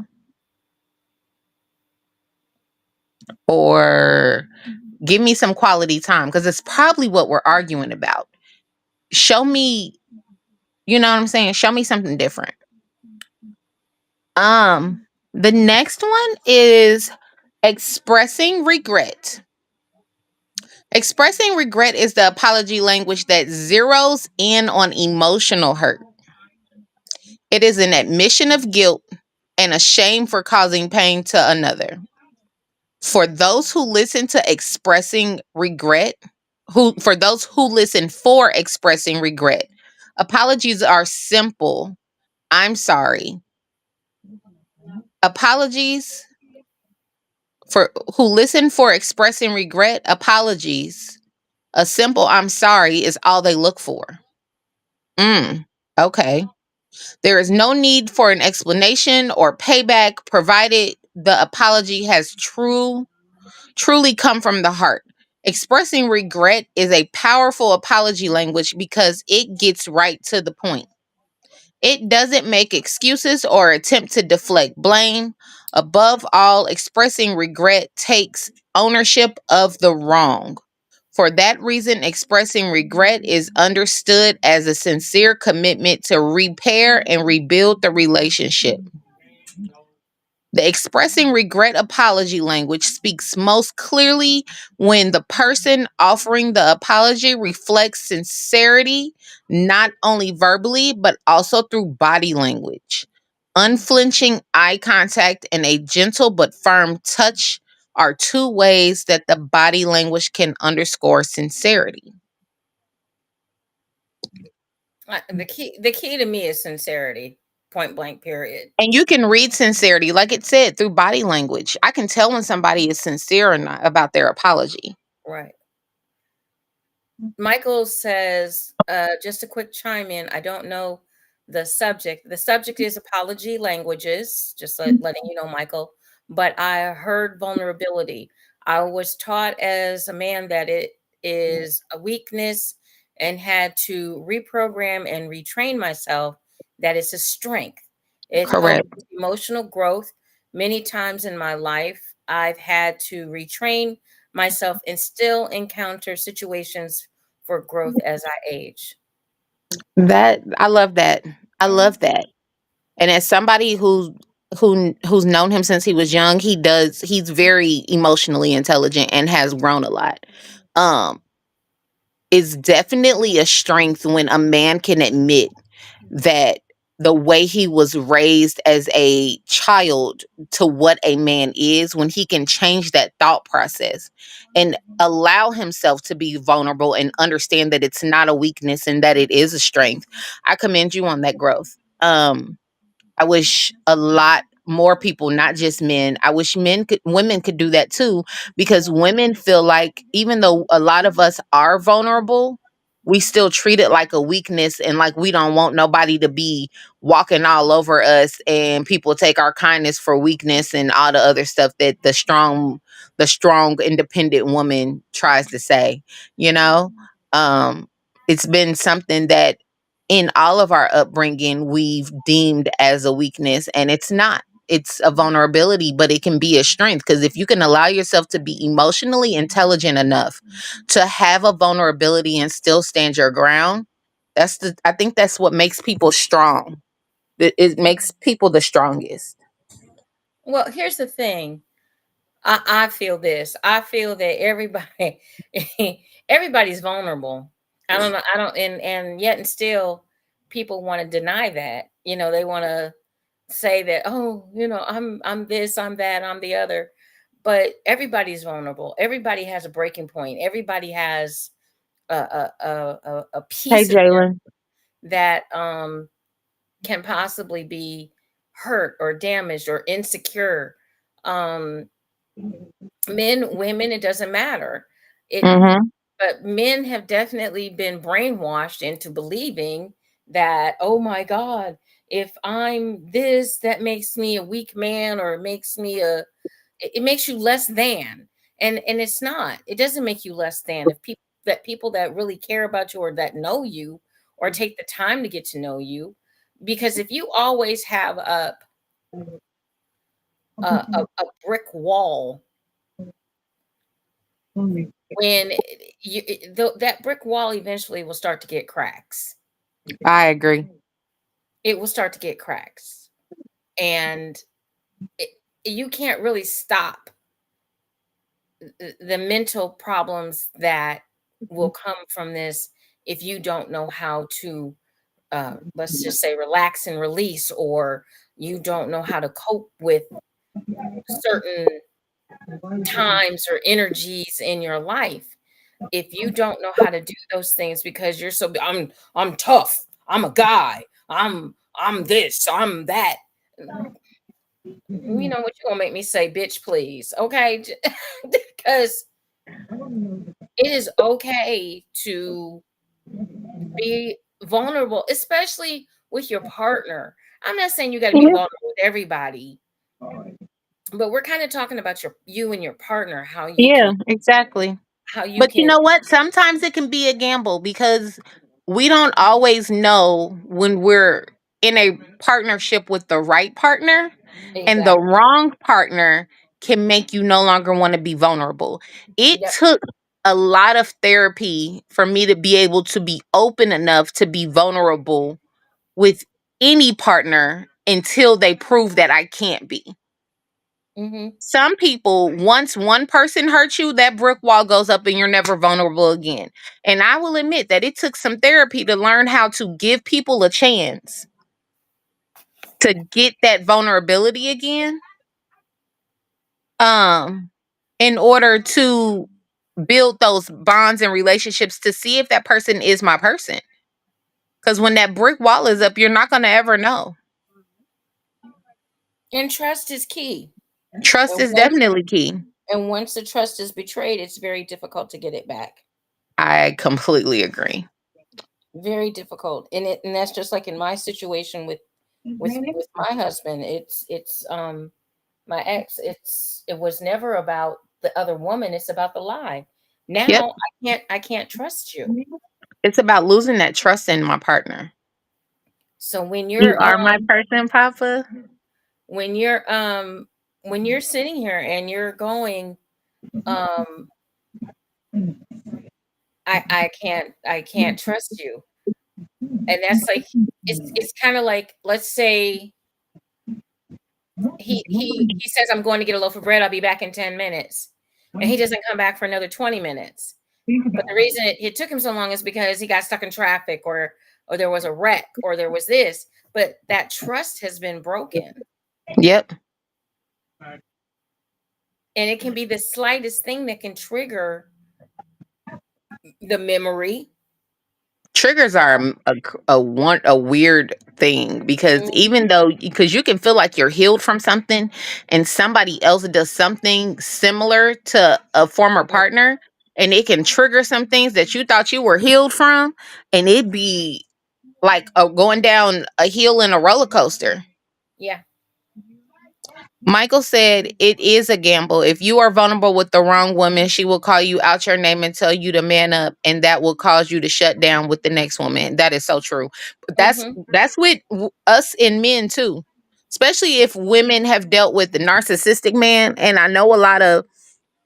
Or give me some quality time, because it's probably what we're arguing about. Show me, you know what I'm saying? Show me something different. The next one is expressing regret. Expressing regret is the apology language that zeroes in on emotional hurt. It is an admission of guilt and a shame for causing pain to another. For those who listen to expressing regret, for those who listen for expressing regret, apologies are simple. I'm sorry. Apologies for who listen for expressing regret, apologies. A simple I'm sorry is all they look for. Okay. There is no need for an explanation or payback, provided the apology has truly come from the heart. Expressing regret is a powerful apology language because it gets right to the point. It doesn't make excuses or attempt to deflect blame. Above all, expressing regret takes ownership of the wrong. For that reason, expressing regret is understood as a sincere commitment to repair and rebuild the relationship. The expressing regret apology language speaks most clearly when the person offering the apology reflects sincerity, not only verbally, but also through body language. Unflinching eye contact and a gentle but firm touch are two ways that the body language can underscore sincerity. The key to me is sincerity. Point blank. Period. And you can read sincerity, like it said, through body language. I can tell when somebody is sincere or not about their apology. Right. Michael says, just a quick chime in. I don't know the subject. The subject is apology languages, just letting you know, Michael. But I heard vulnerability. I was taught as a man that it is a weakness and had to reprogram and retrain myself that it's a strength. It helps Correct. with emotional growth. Many times in my life, I've had to retrain myself and still encounter situations for growth as I age. That I love that. I love that. And as somebody who's known him since he was young, he's very emotionally intelligent and has grown a lot. Um it's definitely a strength when a man can admit that the way he was raised as a child to what a man is, when he can change that thought process and allow himself to be vulnerable and understand that it's not a weakness and that it is a strength. I commend you on that growth. I wish a lot more people, not just men. I wish women could do that too, because women feel like even though a lot of us are vulnerable, we still treat it like a weakness and like we don't want nobody to be walking all over us, and people take our kindness for weakness and all the other stuff that the strong independent woman tries to say, you know? It's been something that in all of our upbringing we've deemed as a weakness, and it's not. It's a vulnerability, but it can be a strength, because if you can allow yourself to be emotionally intelligent enough to have a vulnerability and still stand your ground, I think that's what makes people strong. It makes people the strongest. Well, here's the thing. I feel this. I feel that everybody everybody's vulnerable. I don't know. I don't and yet and still people want to deny that. They want to say that, oh, I'm this, I'm that, I'm the other. But everybody's vulnerable. Everybody has a breaking point. Everybody has a Hey, piece of them Jalen. that can possibly be hurt or damaged or insecure. Um, Men, women, it doesn't matter. It Mm-hmm. But men have definitely been brainwashed into believing that, oh my God, if I'm this, that makes me a weak man, or it makes me it makes you less than. And it's not. It doesn't make you less than. If people that really care about you, or that know you, or take the time to get to know you, because if you always have a brick wall, when that brick wall eventually will start to get cracks. I agree. It will start to get cracks, and it, you can't really stop the mental problems that will come from this if you don't know how to, let's just say, relax and release, or you don't know how to cope with certain times or energies in your life. If you don't know how to do those things because you're so, I'm tough, I'm a guy, I'm this, I'm that. You know what, you gonna make me say bitch please, okay? Because it is okay to be vulnerable, especially with your partner. I'm not saying you got to be vulnerable with everybody, but we're kind of talking about you and your partner, Yeah, exactly. how you But you can. know what? Sometimes it can be a gamble because we don't always know when we're in a partnership with the right partner, and the Exactly. wrong partner can make you no longer want to be vulnerable. It Yep. took a lot of therapy for me to be able to be open enough to be vulnerable with any partner until they prove that I can't be. Hmm. Some people, once one person hurts you, that brick wall goes up and you're never vulnerable again. And I will admit that it took some therapy to learn how to give people a chance to get that vulnerability again. Um, in order to build those bonds and relationships to see if that person is my person. Because when that brick wall is up, you're not going to ever know. And trust is key. Trust And is once definitely key. the trust is betrayed, it's very difficult to get it back. I completely agree. Very difficult. And that's just like in my situation with my husband. It's my ex. It was never about the other woman, it's about the lie. Yep. Now I can't trust you. It's about losing that trust in my partner. So You are my person, Papa. when you're um when you're sitting here and you're going, um I can't trust you. And that's like, it's kind of like, let's say he says, I'm going to get a loaf of bread, I'll be back in 10 minutes. And he doesn't come back for another 20 minutes. But the reason it took him so long is because he got stuck in traffic, or there was a wreck, or there was this. But that trust has been broken. Yep. And it can be the slightest thing that can trigger the memory. Triggers are a weird thing because Mm, even though, because you can feel like you're healed from something and somebody else does something similar to a former partner, and it can trigger some things that you thought you were healed from, and it be like going down a hill in a roller coaster. yeah. Michael said it is a gamble. If you are vulnerable with the wrong woman, she will call you out your name and tell you to man up, and that will cause you to shut down with the next woman. That is so true. But Hmm. that's with us and men too. Especially if women have dealt with the narcissistic man, and I know a lot of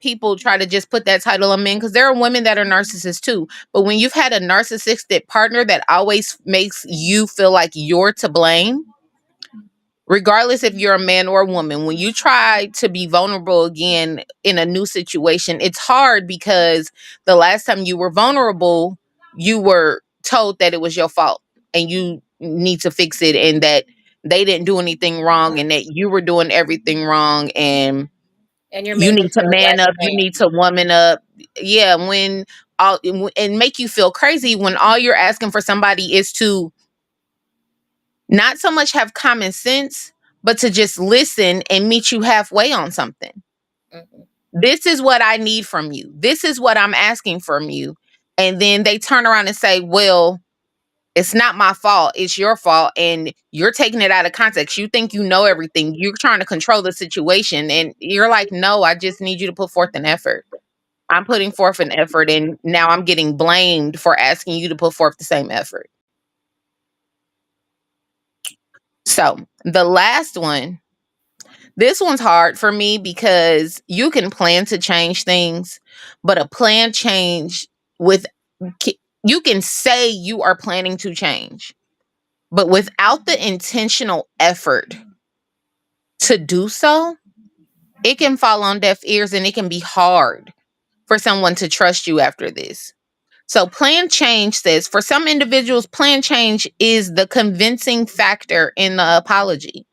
people try to just put that title on men because there are women that are narcissists too. But when you've had a narcissistic partner that always makes you feel like you're to blame, regardless if you're a man or a woman, when you try to be vulnerable again in a new situation, it's hard because the last time you were vulnerable, you were told that it was your fault and you need to fix it, and that they didn't do anything wrong and that you were doing everything wrong, and And you're you made to need to feel man less up, you than. need to woman up. Yeah, when and make you feel crazy when all you're asking for somebody is to not so much have common sense, but to just listen and meet you halfway on something. Mhm. This is what I need from you. This is what I'm asking from you. And then they turn around and say, well, it's not my fault. It's your fault. And you're taking it out of context. You think you know everything. You're trying to control the situation. And you're like, no, I just need you to put forth an effort. I'm putting forth an effort. And now I'm getting blamed for asking you to put forth the same effort. So the last one, this one's hard for me because you can plan to change things, but a plan change with, you can say you are planning to change, but without the intentional effort to do so, it can fall on deaf ears and it can be hard for someone to trust you after this. So, plan change says for some individuals, plan change is the convincing factor in the apology.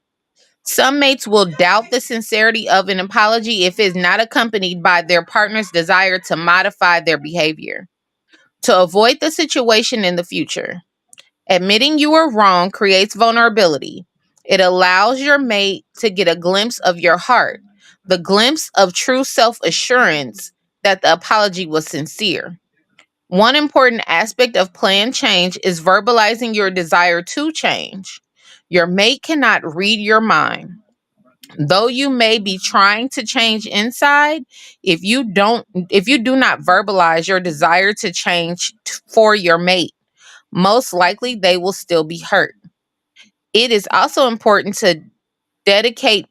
Some mates will doubt the sincerity of an apology if it is not accompanied by their partner's desire to modify their behavior. To avoid the situation in the future, admitting you are wrong creates vulnerability. It allows your mate to get a glimpse of your heart, the glimpse of true self assurance that the apology was sincere. One important aspect of planned change is verbalizing your desire to change. Your mate cannot read your mind. Though you may be trying to change inside, if you do not verbalize your desire to change for your mate, most likely they will still be hurt. It is also important to dedicate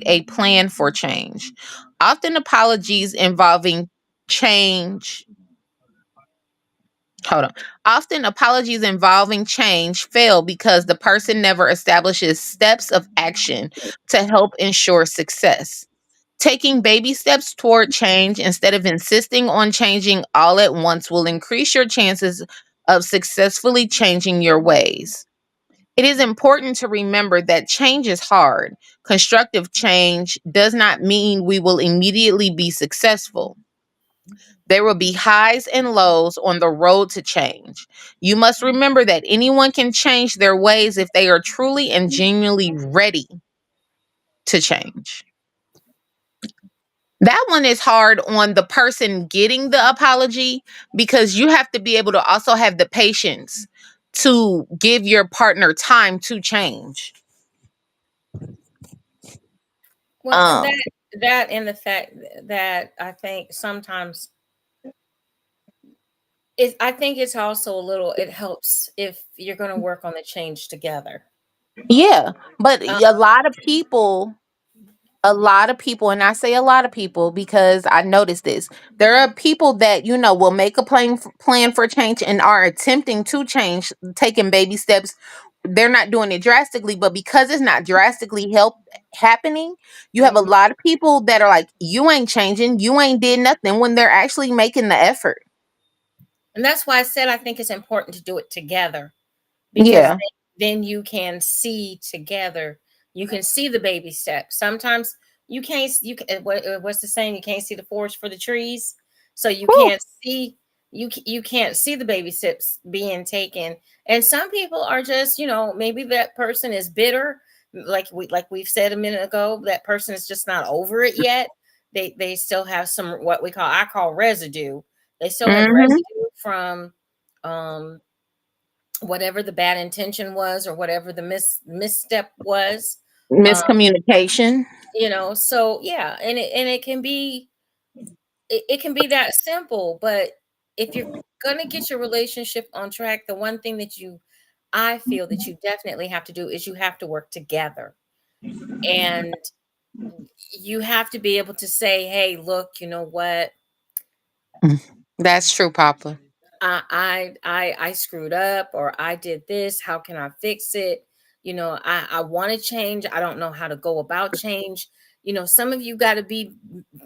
a plan for change. Often apologies involving change hold on. Often apologies involving change fail because the person never establishes steps of action to help ensure success. Taking baby steps toward change instead of insisting on changing all at once will increase your chances of successfully changing your ways. It is important to remember that change is hard. Constructive change does not mean we will immediately be successful. There will be highs and lows on the road to change. You must remember that anyone can change their ways if they are truly and genuinely ready to change. That one is hard on the person getting the apology because you have to be able to also have the patience to give your partner time to change. Well, Um, that and the fact that I think sometimes I think it's also a little, it helps if you're going to work on the change together. yeah, but Um, a lot of people, and I say a lot of people because I noticed this. There are people that will make a plan for change and are attempting to change, taking baby steps. They're not doing it drastically, but because it's not drastically happening, you have a mhm. lot of people that are like, "You ain't changing, you ain't did nothing," when they're actually making the effort. And that's why I said I think it's important to do it together, because Yeah. then you can see together. You can see the baby steps. Sometimes you can't. What's the saying? You can't see the forest for the trees, so you Whew. can't see. You can't see the baby steps being taken. And some people are just, maybe that person is bitter, like we've said a minute ago. That person is just not over it yet. They still have some, what I call residue. They still have Hmm. residue from um whatever the bad intention was, or whatever the misstep was. um Miscommunication. so yeah, and it can be, it can be that simple. But if you're gonna get your relationship on track, the one thing that I feel that you definitely have to do is you have to work together. And you have to be able to say, hey, look, you know what, That's true, Papa. I screwed up, or I did this. How can I fix it? I want to change. I don't know how to go about change. Some of you got to be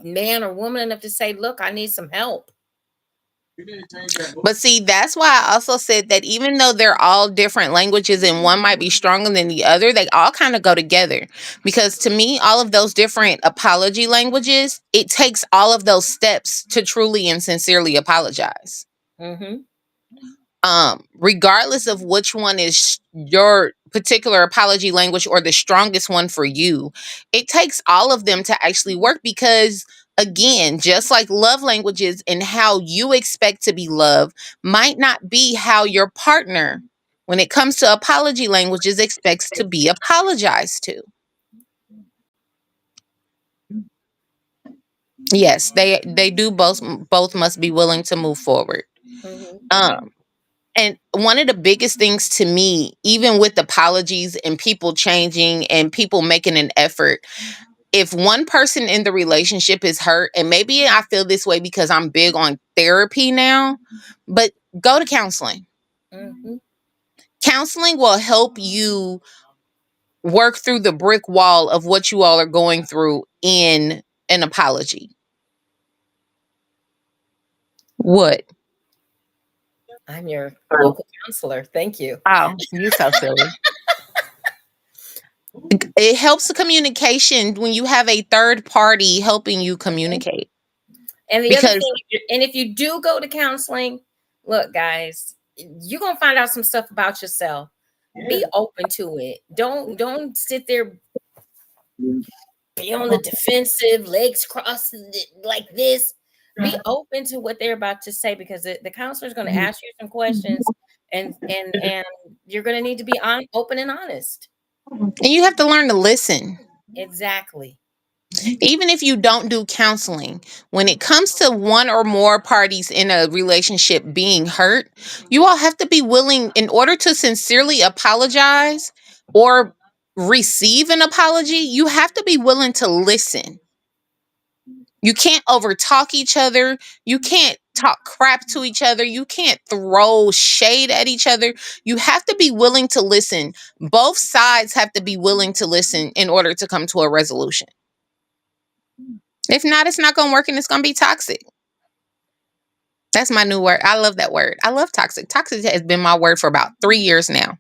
man or woman enough to say, look, I need some help. But see, that's why I also said that even though they're all different languages and one might be stronger than the other, they all kind of go together. Because to me, all of those different apology languages, it takes all of those steps to truly and sincerely apologize. Mm-hmm. Regardless of which one is your particular apology language or the strongest one for you, it takes all of them to actually work because, again, just like love languages and how you expect to be loved might not be how your partner, when it comes to apology languages, expects to be apologized to. Yes, they do both must be willing to move forward. Mm-hmm. Um And one of the biggest things to me, even with apologies and people changing and people making an effort, if one person in the relationship is hurt, and maybe I feel this way because I'm big on therapy now, but go to counseling. Mm-hmm. Counseling will help you work through the brick wall of what you all are going through in an apology. What? I'm your local counselor. Thank you. Oh, you so silly. It helps the communication when you have a third party helping you communicate. And the other Because thing, and if you do go to counseling, look, guys, you're gonna find out some stuff about yourself. Be open to it. Don't sit there, be on the defensive, legs crossed like this. Be open to what they're about to say because the counselor is going to ask you some questions, and you're going to need to be open and honest. and you have to learn to listen. Exactly. Even if you don't do counseling, when it comes to one or more parties in a relationship being hurt, you all have to be willing, in order to sincerely apologize or receive an apology, you have to be willing to listen. You can't overtalk each other. You can't talk crap to each other. You can't throw shade at each other. You have to be willing to listen. Both sides have to be willing to listen in order to come to a resolution. If not, it's not going to work and it's going to be toxic. That's my new word. I love that word. I love toxic. Toxic has been my word for about 3 years now.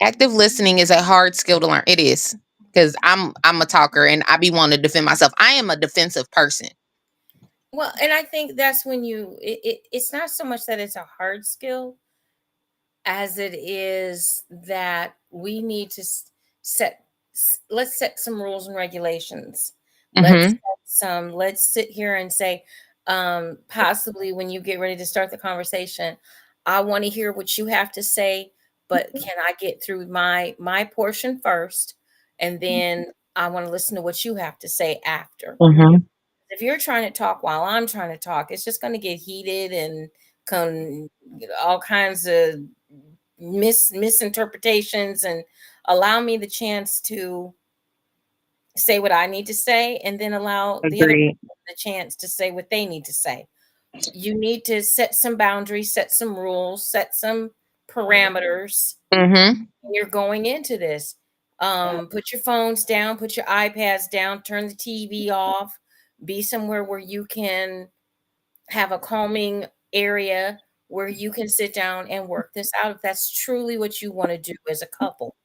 Active listening is a hard skill to learn. It is. Because I'm a talker and I be wanting to defend myself. I am a defensive person. Well, and I think that's when it's not so much that it's a hard skill as it is that we need to let's set some rules and regulations. Mm-hmm. Let's sit here and say, possibly when you get ready to start the conversation, I want to hear what you have to say, but can I get through my portion first, and then I want to listen to what you have to say after. Mm-hmm. If you're trying to talk while I'm trying to talk, it's just going to get heated and all kinds of misinterpretations, and allow me the chance to say what I need to say, and then allow the other Agreed. person the chance to say what they need to say. You need to set some boundaries, set some rules, set some parameters Mm-hmm. when you're going into this. Put your phones down, put your iPads down, turn the TV off, be somewhere where you can have a calming area where you can sit down and work this out if that's truly what you want to do as a couple.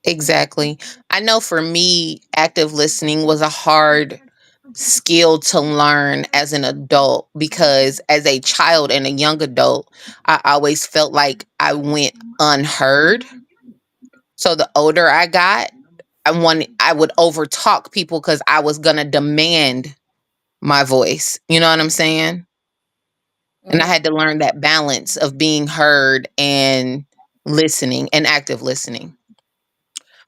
Exactly. I know for me, active listening was a hard skill to learn as an adult because as a child and a young adult, I always felt like I went unheard. So the older I got, I would overtalk people because I was gonna demand my voice. You know what I'm saying? And I Mhm. had to learn that balance of being heard and listening and active listening.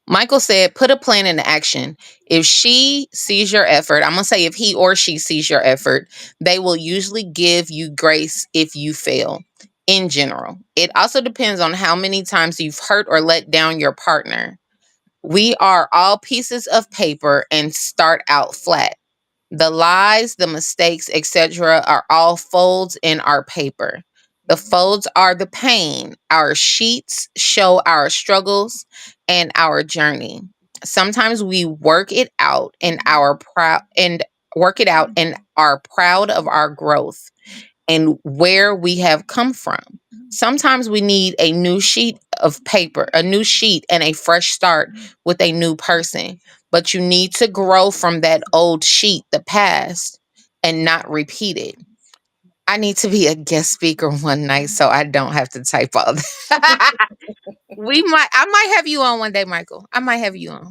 Michael said, put a plan into action. If she sees your effort, I'm going to say if he or she sees your effort, they will usually give you grace if you fail in general. It also depends on how many times you've hurt or let down your partner. We are all pieces of paper and start out flat. The lies, the mistakes, etc., are all folds in our paper. The folds are the pain. Our sheets show our struggles and our journey. Sometimes we work it out in our work it out and are proud of our growth and where we have come from. Sometimes we need a new sheet of paper, a new sheet, and a fresh start with a new person. But you need to grow from that old sheet, the past, and not repeat it. I need to be a guest speaker one night so I don't have to type all that. I might have you on one day, Michael. I might have you on.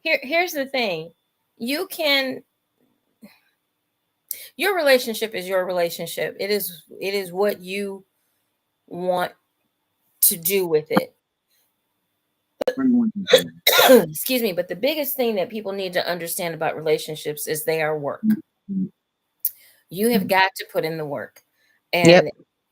Here's the thing. Your relationship is your relationship. It is what you want to do with it. Excuse me, but the biggest thing that people need to understand about relationships is they are work. You have got to put in the work. Yep.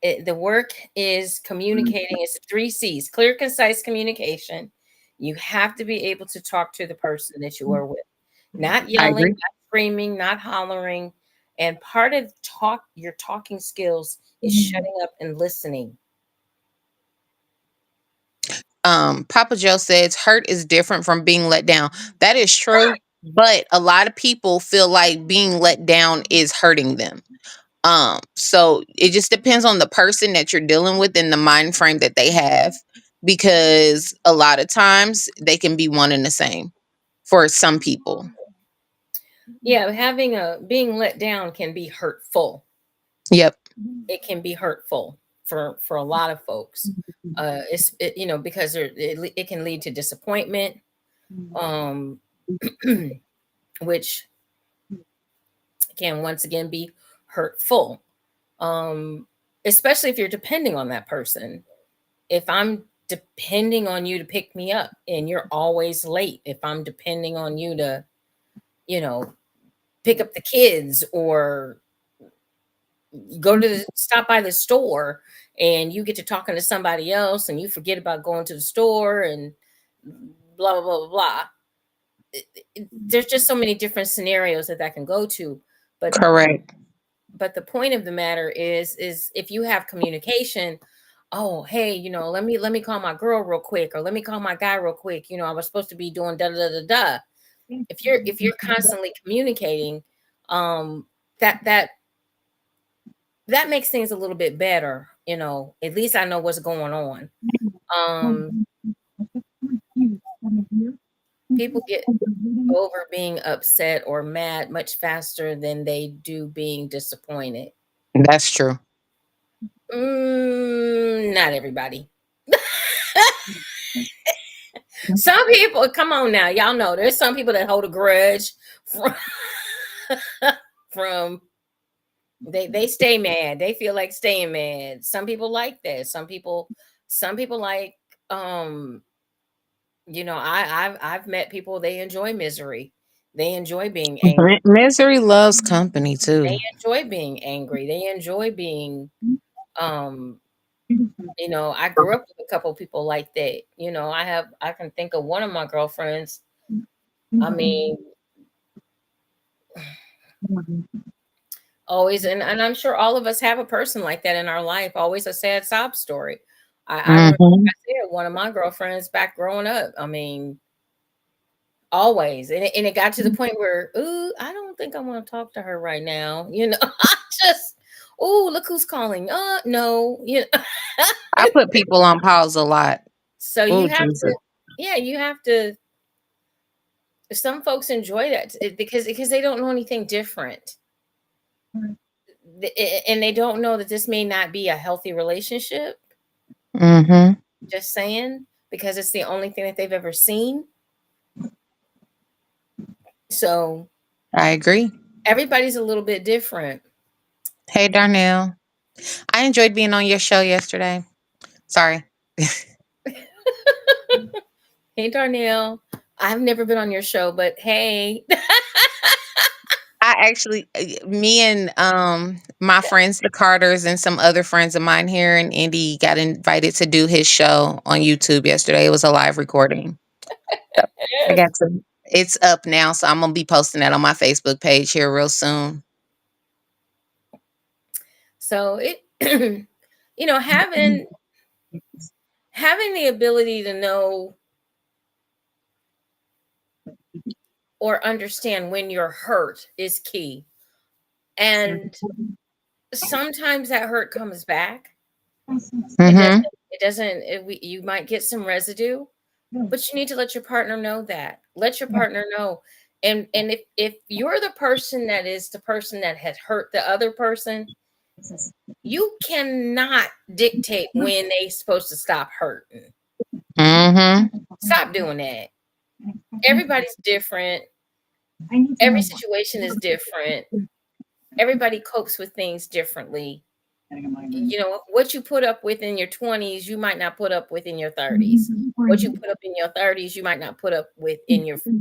And the work is communicating. It's 3 C's: clear, concise communication. You have to be able to talk to the person that you are with, not I yelling, agree. not screaming, not hollering. And part of your talking skills is shutting up and listening. Papa Joe says hurt is different from being let down. That is true, but a lot of people feel like being let down is hurting them. So it just depends on the person that you're dealing with and the mind frame that they have, because a lot of times they can be one and the same for some people. Yeah, being let down can be hurtful. Yep. It can be hurtful for a lot of folks. Because it can lead to disappointment, um, which can once again be hurtful. Especially if you're depending on that person. If I'm depending on you to pick me up and you're always late, if I'm depending on you to, pick up the kids or stop by the store, and you get to talking to somebody else and you forget about going to the store and blah blah blah blah blah. There's just so many different scenarios that can go to, but Correct. the point of the matter is if you have communication. Oh, hey, let me call my girl real quick, or let me call my guy real quick. I was supposed to be doing da da da da da. If you're constantly communicating, that that makes things a little bit better. At least I know what's going on. Um, People get over being upset or mad much faster than they do being disappointed. That's true. Not everybody. Some people, come on now, y'all know there's some people that hold a grudge from from they stay mad. They feel like staying mad. Some people like that. Some people like I've met people, they enjoy misery. They enjoy being angry. Misery loves company They too. enjoy being angry. They enjoy being um I grew up with a couple people like that. I can think of one of my girlfriends. I mean, always, and I'm sure all of us have a person like that in our life, always a sad sob story. I remember, Hmm. like I said, one of my girlfriends back growing up. I mean, always. And it got to the point where, ooh, I don't think I want to talk to her right now. I just, ooh, look who's calling. No. I put people on pause a lot. So Oh, you have Jesus. to, yeah, you have to. Some folks enjoy that because they don't know anything different. And they don't know that this may not be a healthy relationship. Hmm. Just saying, because it's the only thing that they've ever seen. So I agree. everybody's a little bit different. Hey, Darnell. I enjoyed being on your show yesterday. Sorry. Hey, Darnell. I've never been on your show, but hey. I actually, me and my friends, the Carters, and some other friends of mine here in Indy got invited to do his show on YouTube yesterday. It was a live recording. So I got to. It's up now, so I'm gonna be posting that on my Facebook page here real soon. So having the ability to know or understand when you're hurt is key. And sometimes that hurt comes back. Mm-hmm. You might get some residue, but you need to let your partner know that. Let your partner know. And if you're the person that is the person that has hurt the other person, you cannot dictate when they supposed to stop hurting. Mm-hmm. Stop doing that. Everybody's different. Every situation is different. Everybody copes with things differently. You know, what you put up with in your 20s, you might not put up with in your 30s. What you put up in your 30s, you might not put up with in your. So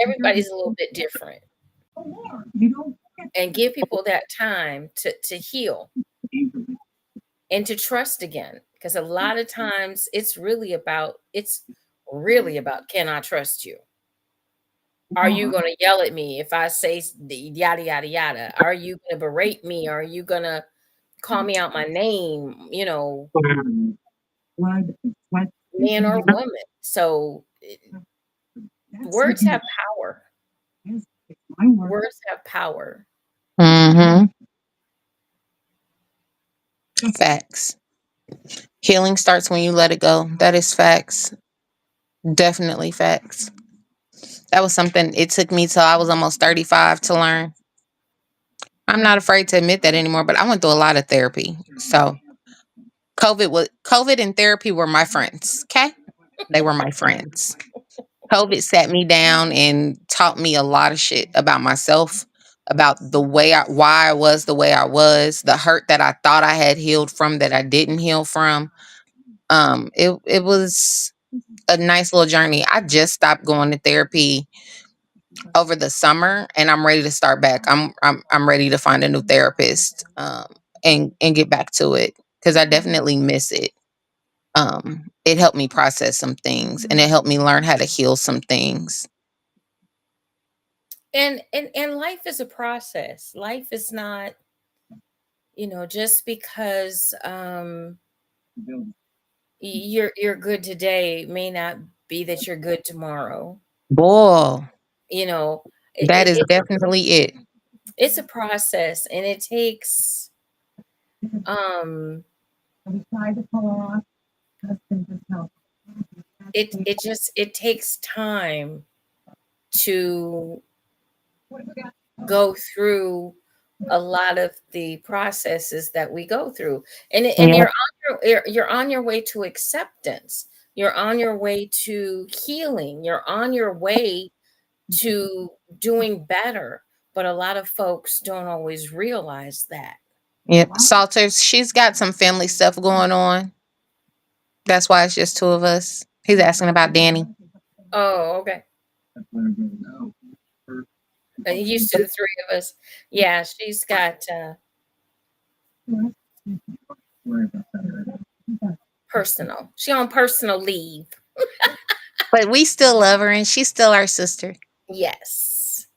everybody's a little bit different. And give people that time to heal and to trust again. Because a lot of times it's really about can I trust you? Are you going to yell at me if I say yada yada yada? Are you going to berate me? Are you going to call me out my name? You know, man or woman. So words have power. Words have power. Mm-hmm. Facts. Healing starts when you let it go. That is facts. Definitely facts. That was something it took me till I was almost 35 to learn. I'm not afraid to admit that anymore, but I went through a lot of therapy. So COVID and therapy were my friends. Okay? They were my friends. COVID sat me down and taught me a lot of shit about myself, about why I was the way I was, the hurt that I thought I had healed from that I didn't heal from. It was a nice little journey. I just stopped going to therapy over the summer, and I'm ready to start back. I'm ready to find a new therapist, and get back to it because I definitely miss it. It helped me process some things, and it helped me learn how to heal some things. And life is a process. Life is not, just because you're good today may not be that you're good tomorrow. Boy, You know, that is definitely it. it's a process, and it takes um it takes time to go through a lot of the processes that we go through, and Yeah. you're on your way to acceptance. You're on your way to healing. You're on your way to doing better, but a lot of folks don't always realize that. Yep. Salters, she's got some family stuff going on. That's why it's just two of us. He's asking about Danny. Oh, okay. Used to the three of us. Yeah, she's got personal. She on personal leave. But we still love her and she's still our sister. Yes.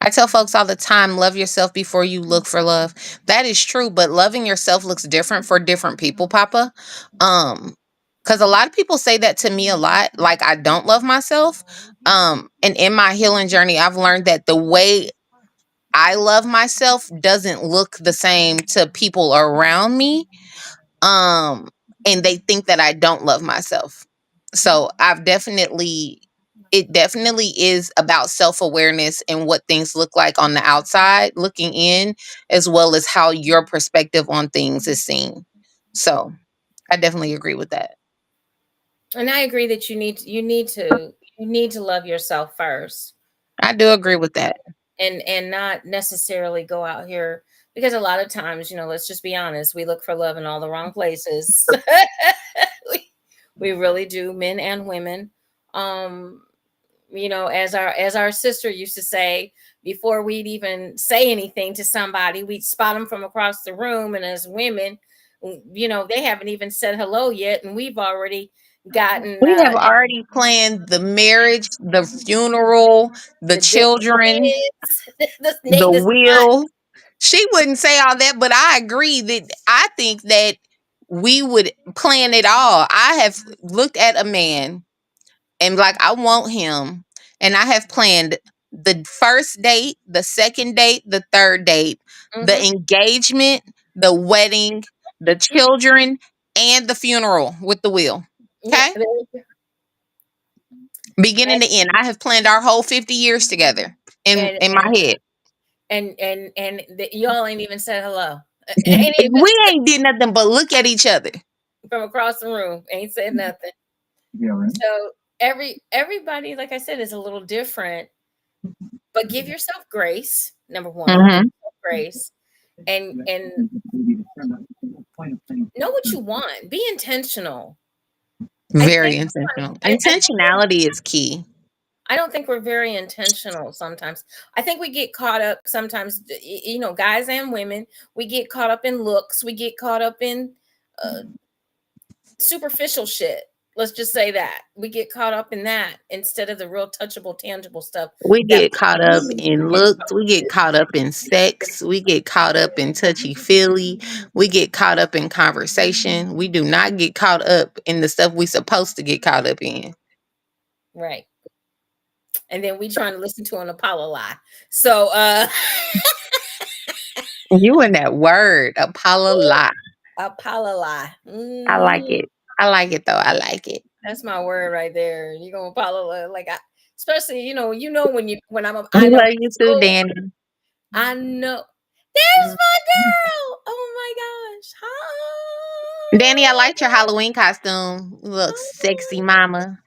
I tell folks all the time, love yourself before you look for love. That is true, but loving yourself looks different for different people, Papa. Because a lot of people say that to me a lot, like I don't love myself. And in my healing journey, I've learned that the way I love myself doesn't look the same to people around me. Um, and they think that I don't love myself. So it definitely is about self-awareness and what things look like on the outside looking in, as well as how your perspective on things is seen. So I definitely agree with that. And I agree that you need to love yourself first. I do agree with that. And not necessarily go out here, because a lot of times, let's just be honest, we look for love in all the wrong places. we really do, men and women. um as our sister used to say, before we'd even say anything to somebody, we'd spot them from across the room, and as women, they haven't even said hello yet, and we've already gotten We have already planned the marriage, the funeral, the the children, kids, the the son. will. She wouldn't say all that, but I agree that I think that we would plan it all. I have looked at a man and like I want him, and I have planned the first date, the second date, the third date, the Mm-hmm. engagement, the wedding, the children, and the funeral with the will. Yeah, Okay? Beginning and to end. I have planned our whole 50 years together in, and in my and head. y'all ain't even said hello. Ain't even We ain't did nothing but look at each other. from across the room. Ain't said nothing. So everybody, like I said, is a little different. But give yourself grace. Number one, give Mm-hmm. yourself grace, and know what you want. Be intentional. I Very think intentional. I think Intentionality is key. I don't think we're very intentional sometimes. I think we get caught up sometimes, guys and women, we get caught up in looks, we get caught up in uh, superficial shit. Let's just say that. We get caught up in that instead of the real touchable, tangible stuff We that get caught up in looks. We get caught up in sex. We get caught up in touchy feely. We get caught up in conversation. We do not get caught up in the stuff we supposed to get caught up in. right. And then we trying to listen to an Apollo lie. So You and that word, Apollo lie. Apollo lie. I like it. I like it though. I like it. That's my word right there. You gonna Apollo like especially when I I know love you too, oh, Danny. I know there's my girl. Oh my gosh. Danny, I liked your Hi. Halloween costume. You look sexy, mama.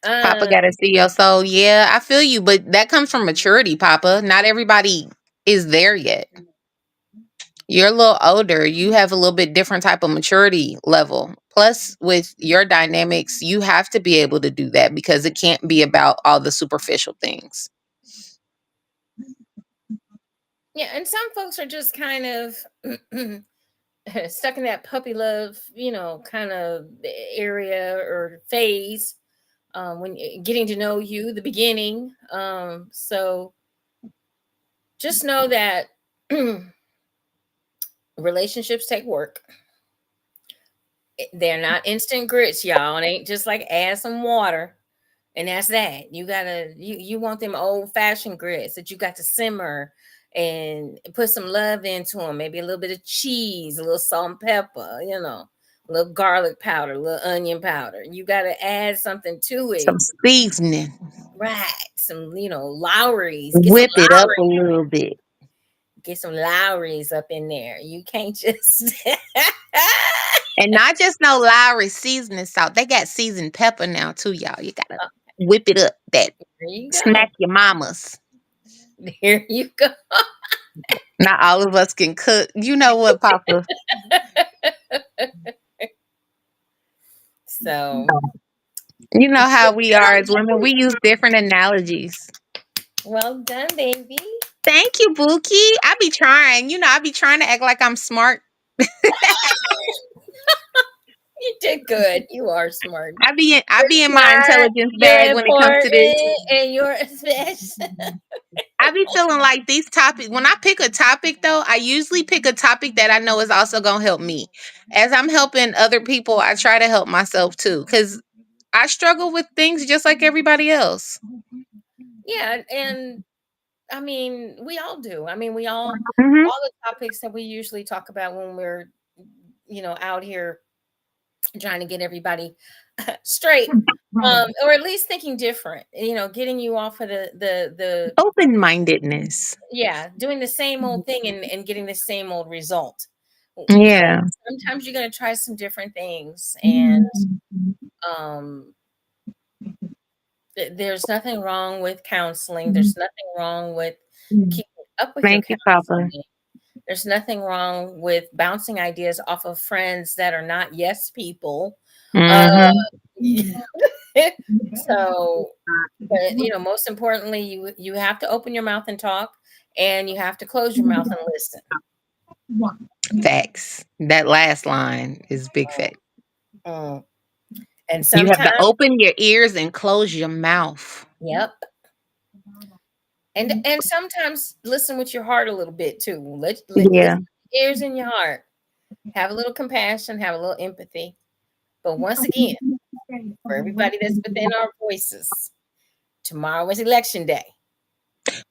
Papa Uh, gotta see your soul. Yeah, I feel you, but that comes from maturity, Papa. Not everybody is there yet. You're a little older. You have a little bit different type of maturity level. Plus, with your dynamics, you have to be able to do that because it can't be about all the superficial things. yeah, and some folks are just kind of stuck in that puppy love, kind of area or phase when getting to know you, the beginning. So just know that relationships take work. They're not instant grits, y'all. It ain't just like add some water and that's that. You want them old fashioned grits that you got to simmer and put some love into them. Maybe a little bit of cheese, a little salt and pepper, a little garlic powder, a little onion powder. You got to add something to it, Some seasoning. right? Some Lowry's. Whip it up a little bit. Get some Lowry's up in there. You can't just And not just no Lowry seasoning salt. They got seasoned pepper now too, y'all. You gotta whip it up. That there you go. smack your mamas. There you go. Not all of us can cook. You know what, Papa? So You know how we are as women. We use different analogies. well done, baby. Thank you, Bookie. I be trying. I be trying to act like I'm smart. You did good. You are smart. I be in my Smart. intelligence You're bag when it comes to this. important, and you're special. I be feeling like these topics. When I pick a topic, though, I usually pick a topic that I know is also gonna help me. As I'm helping other people, I try to help myself too, because I struggle with things just like everybody else. Yeah, and I mean, we all do. I mean, Hmm. all the topics that we usually talk about when we're, out here trying to get everybody straight, or at least thinking different. Getting you off of the Open mindedness. yeah, doing the same old thing and getting the same old result. Yeah. Sometimes you're going to try some different things, and um, there's nothing wrong with counseling. There's nothing wrong with keeping up with your Thank you, Papa. counseling. There's nothing wrong with bouncing ideas off of friends that are not yes people. Uh, Hmm. so, but most importantly, you have to open your mouth and talk, and you have to close your mouth and listen. Facts. That last line is big fact. Mm. And You have to sometimes, open your ears and close your mouth. yep. And sometimes listen with your heart a little bit too. Yeah. Listen with your ears and your heart. Have a little compassion, have a little empathy. But once again, for everybody that's within our voices, Tomorrow is election day.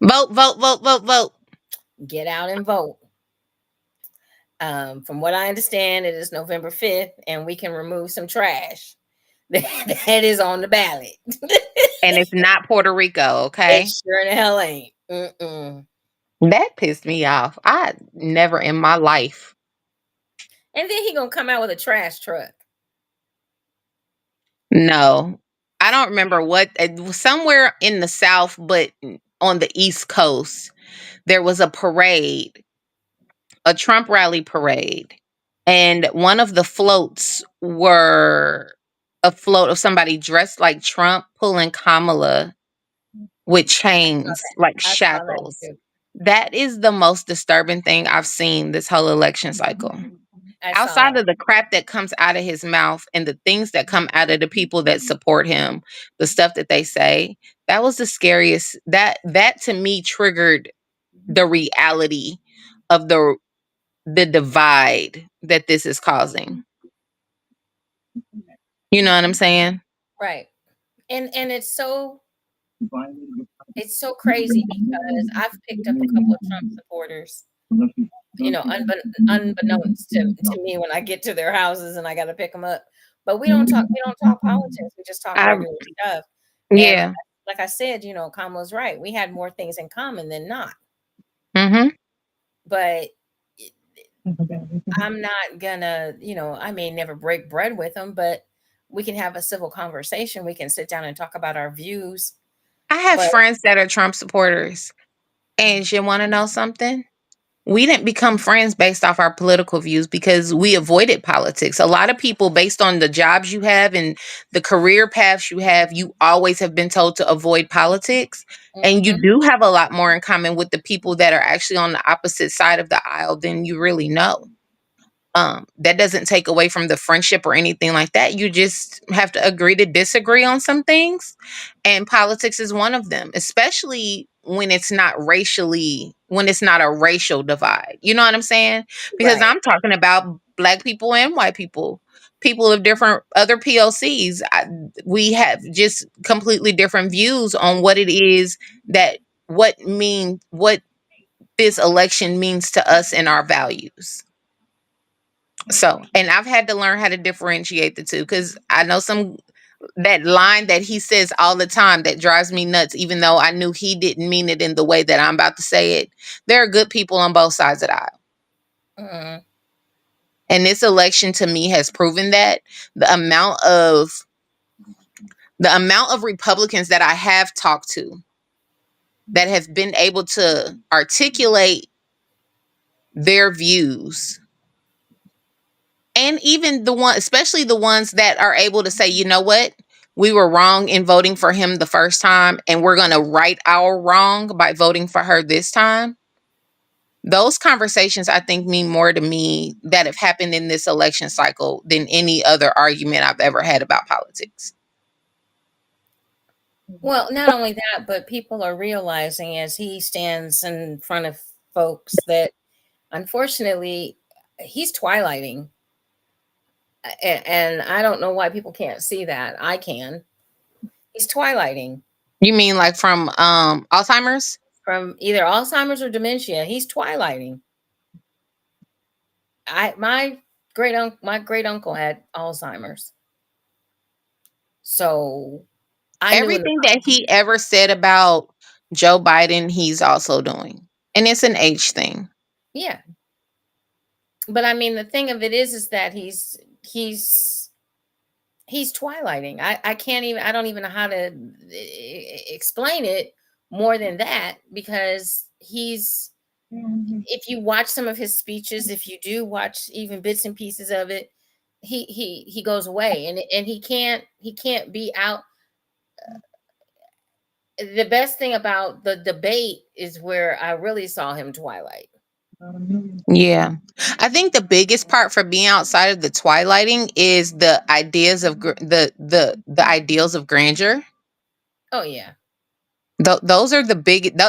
Vote, vote, vote, vote, vote. Get out and vote. From what I understand, it is November 5th, and we can remove some trash that is on the ballot. And it's not Puerto Rico, okay? It sure in the hell ain't. Mm-mm. That pissed me off. I never in my life. And then he gonna come out with a trash truck. No. I don't remember what, it was somewhere in the South, but on the East Coast, there was a parade, a Trump rally parade. And one of the floats were a float of somebody dressed like Trump pulling Kamala with chains, like I saw that shackles. too. That is the most disturbing thing I've seen this whole election cycle. I saw Outside that. of the crap that comes out of his mouth and the things that come out of the people that support him, the stuff that they say, that was the scariest. That to me triggered the reality of the divide that this is causing. You know what I'm saying? Right. And it's so crazy because I've picked up a couple of Trump supporters, unbeknownst to me when I get to their houses and I got to pick them up. But we don't talk politics. We just talk I, regular stuff. And yeah. like I said, Kamala's right. We had more things in common than not. Mm-hmm. But I'm not gonna, I may never break bread with them, but we can have a civil conversation. We can sit down and talk about our views. I have But friends that are Trump supporters. And you want to know something? We didn't become friends based off our political views because we avoided politics. A lot of people, based on the jobs you have and the career paths you have, you always have been told to avoid politics. And you do have a lot more in common with the people that are actually on the opposite side of the aisle than you really know. That doesn't take away from the friendship or anything like that. You just have to agree to disagree on some things. And politics is one of them, especially when it's not a racial divide. You know what I'm saying? Because Right. I'm talking about Black people and white people, people of different other POCs. We have just completely different views on what it is what this election means to us and our values. So, and I've had to learn how to differentiate the two because I know that line that he says all the time that drives me nuts, even though I knew he didn't mean it in the way that I'm about to say it. There are good people on both sides of the aisle. Mm-hmm. And this election to me has proven that the amount of Republicans that I have talked to that have been able to articulate their views, and even especially the ones that are able to say, you know what, we were wrong in voting for him the first time, and we're going to right our wrong by voting for her this time. Those conversations, I think, mean more to me that have happened in this election cycle than any other argument I've ever had about politics. Well, not only that, but people are realizing as he stands in front of folks that unfortunately he's twilighting. And I don't know why people can't see that. I can. He's twilighting. You mean like from Alzheimer's? From either Alzheimer's or dementia. He's twilighting. My great uncle had Alzheimer's. So Everything that he ever said about Joe Biden, he's also doing. And it's an age thing. Yeah. But I mean, the thing of it is that he's twilighting. I don't even know how to explain it more than that, because if you watch some of his speeches, if you do watch even bits and pieces of it, he goes away, and he can't be out. The best thing about the debate is where I really saw him twilight. Yeah. I think the biggest part for being outside of the twilighting is the ideas of the ideals of grandeur. Oh yeah. Those are the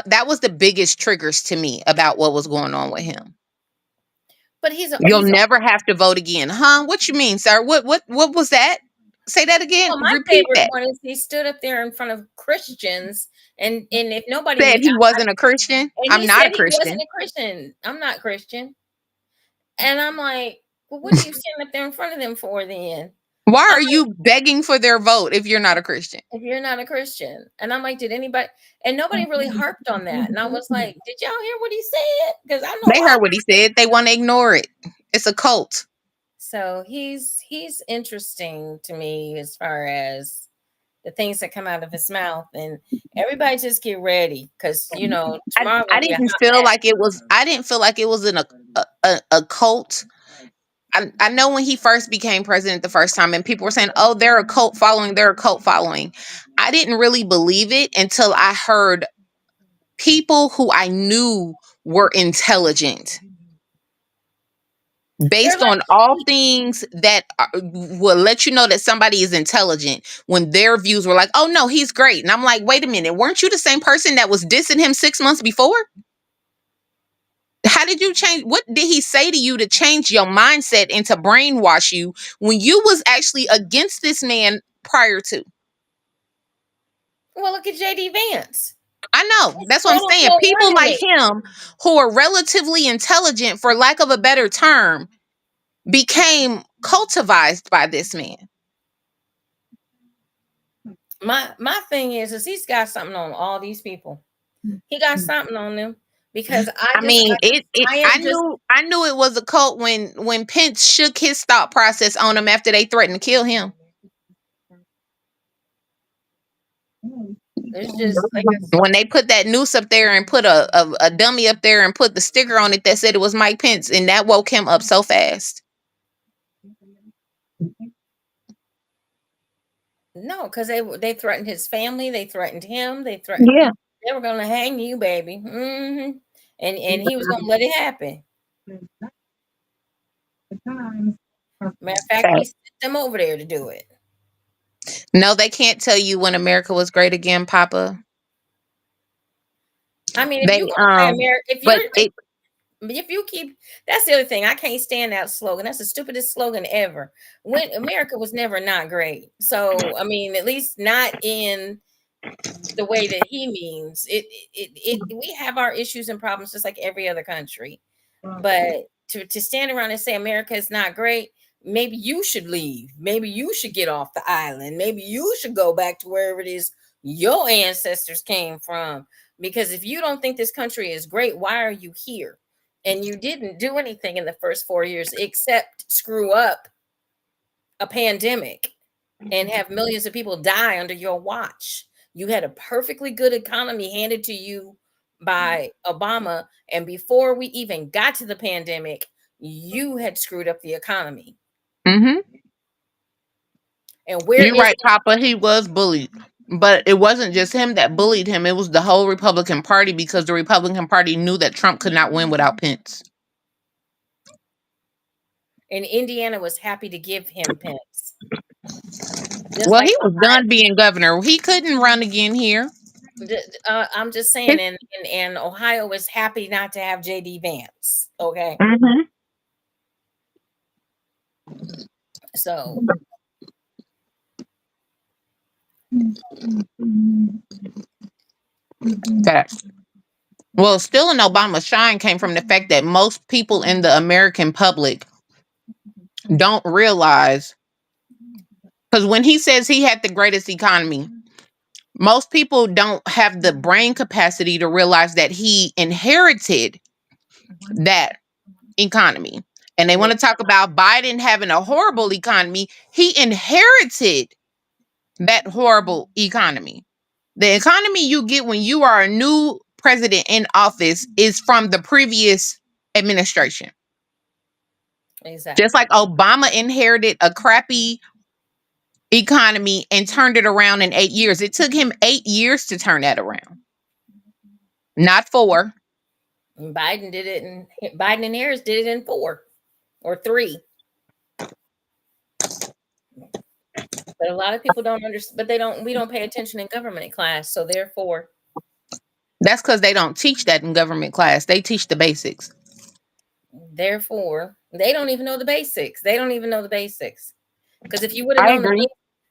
that was the biggest triggers to me about what was going on with him. But You'll never have to vote again. Huh? What you mean, sir? What was that? Say that again. Well, my Repeat favorite that. one is he stood up there in front of Christians, and if nobody Said he wasn't a Christian. and I'm he not said a he wasn't Christian. a Christian. I'm not Christian. And I'm like, well, what are you standing up there in front of them for then? Why I'm are you begging for their vote if you're not a Christian? if you're not a Christian. And I'm like, did anybody? And nobody really harped on that. And I was like, did y'all hear what he said? Because I know They I. heard what he said. They want to ignore it. It's a cult. So he's interesting to me as far as the things that come out of his mouth, and everybody just get ready because tomorrow I will be a didn't hot feel mess. like it was. I didn't feel like it was in a cult. I know when he first became president the first time, and people were saying, "Oh, they're a cult following. They're a cult following." I didn't really believe it until I heard people who I knew were intelligent, They're based like on all things that will let you know that somebody is intelligent, when their views were like, "Oh no, he's great," and I'm like, "Wait a minute, weren't you the same person that was dissing him 6 months before? How did you change? What did he say to you to change your mindset and to brainwash you when you was actually against this man prior to?" well, look at JD Vance. I know. He's That's what I'm quote saying. unquote People running like it. him, who are relatively intelligent, for lack of a better term, became cultivized by this man. My thing is he's got something on all these people. He got something on them because I mean, I am just I knew it was a cult when Pence shook his thought process on him after they threatened to kill him. there's just like When they put that noose up there and put a dummy up there and put the sticker on it that said it was Mike Pence, and that woke him up so fast. no, because they threatened his family, they threatened him, they Yeah. were gonna hang you, baby. And he was gonna let it happen. Matter of fact, he Fact. sent them over there to do it. No, they can't tell you when America was great again, Papa. I mean, if They you gonna say America, but it if you keep, that's the other thing. I can't stand that slogan. That's the stupidest slogan ever. When America was never not great. So I mean, at least not in the way that he means it. We have our issues and problems just like every other country. But to stand around and say America is not great, maybe you should leave. Maybe you should get off the island. Maybe you should go back to wherever it is your ancestors came from. Because if you don't think this country is great, why are you here? And you didn't do anything in the first 4 years except screw up a pandemic and have millions of people die under your watch. You had a perfectly good economy handed to you by Obama. And before we even got to the pandemic, you had screwed up the economy. mm-hmm. And where You're is right, Papa. He was bullied. But it wasn't just him that bullied him. It was the whole Republican Party, because the Republican Party knew that Trump could not win without Pence. and Indiana was happy to give him Pence. Just Well, like he was done being governor. He couldn't run again here. I'm just saying, and Ohio was happy not to have JD Vance. Okay. Mm-hmm. So Facts. Well, still in Obama's shine came from the fact that most people in the American public don't realize, because when he says he had the greatest economy, most people don't have the brain capacity to realize that he inherited that economy. And they want to talk about Biden having a horrible economy. He inherited that horrible economy. The economy you get when you are a new president in office is from the previous administration. exactly. Just like Obama inherited a crappy economy and turned it around in 8 years. It took him 8 years to turn that around, not 4. And Biden and Harris did it in 4 or 3. But a lot of people don't understand, but we don't pay attention in government class. So therefore, That's because they don't teach that in government class. They teach the basics. they don't even know the basics. They don't even know the basics. Because if you would have I known agree.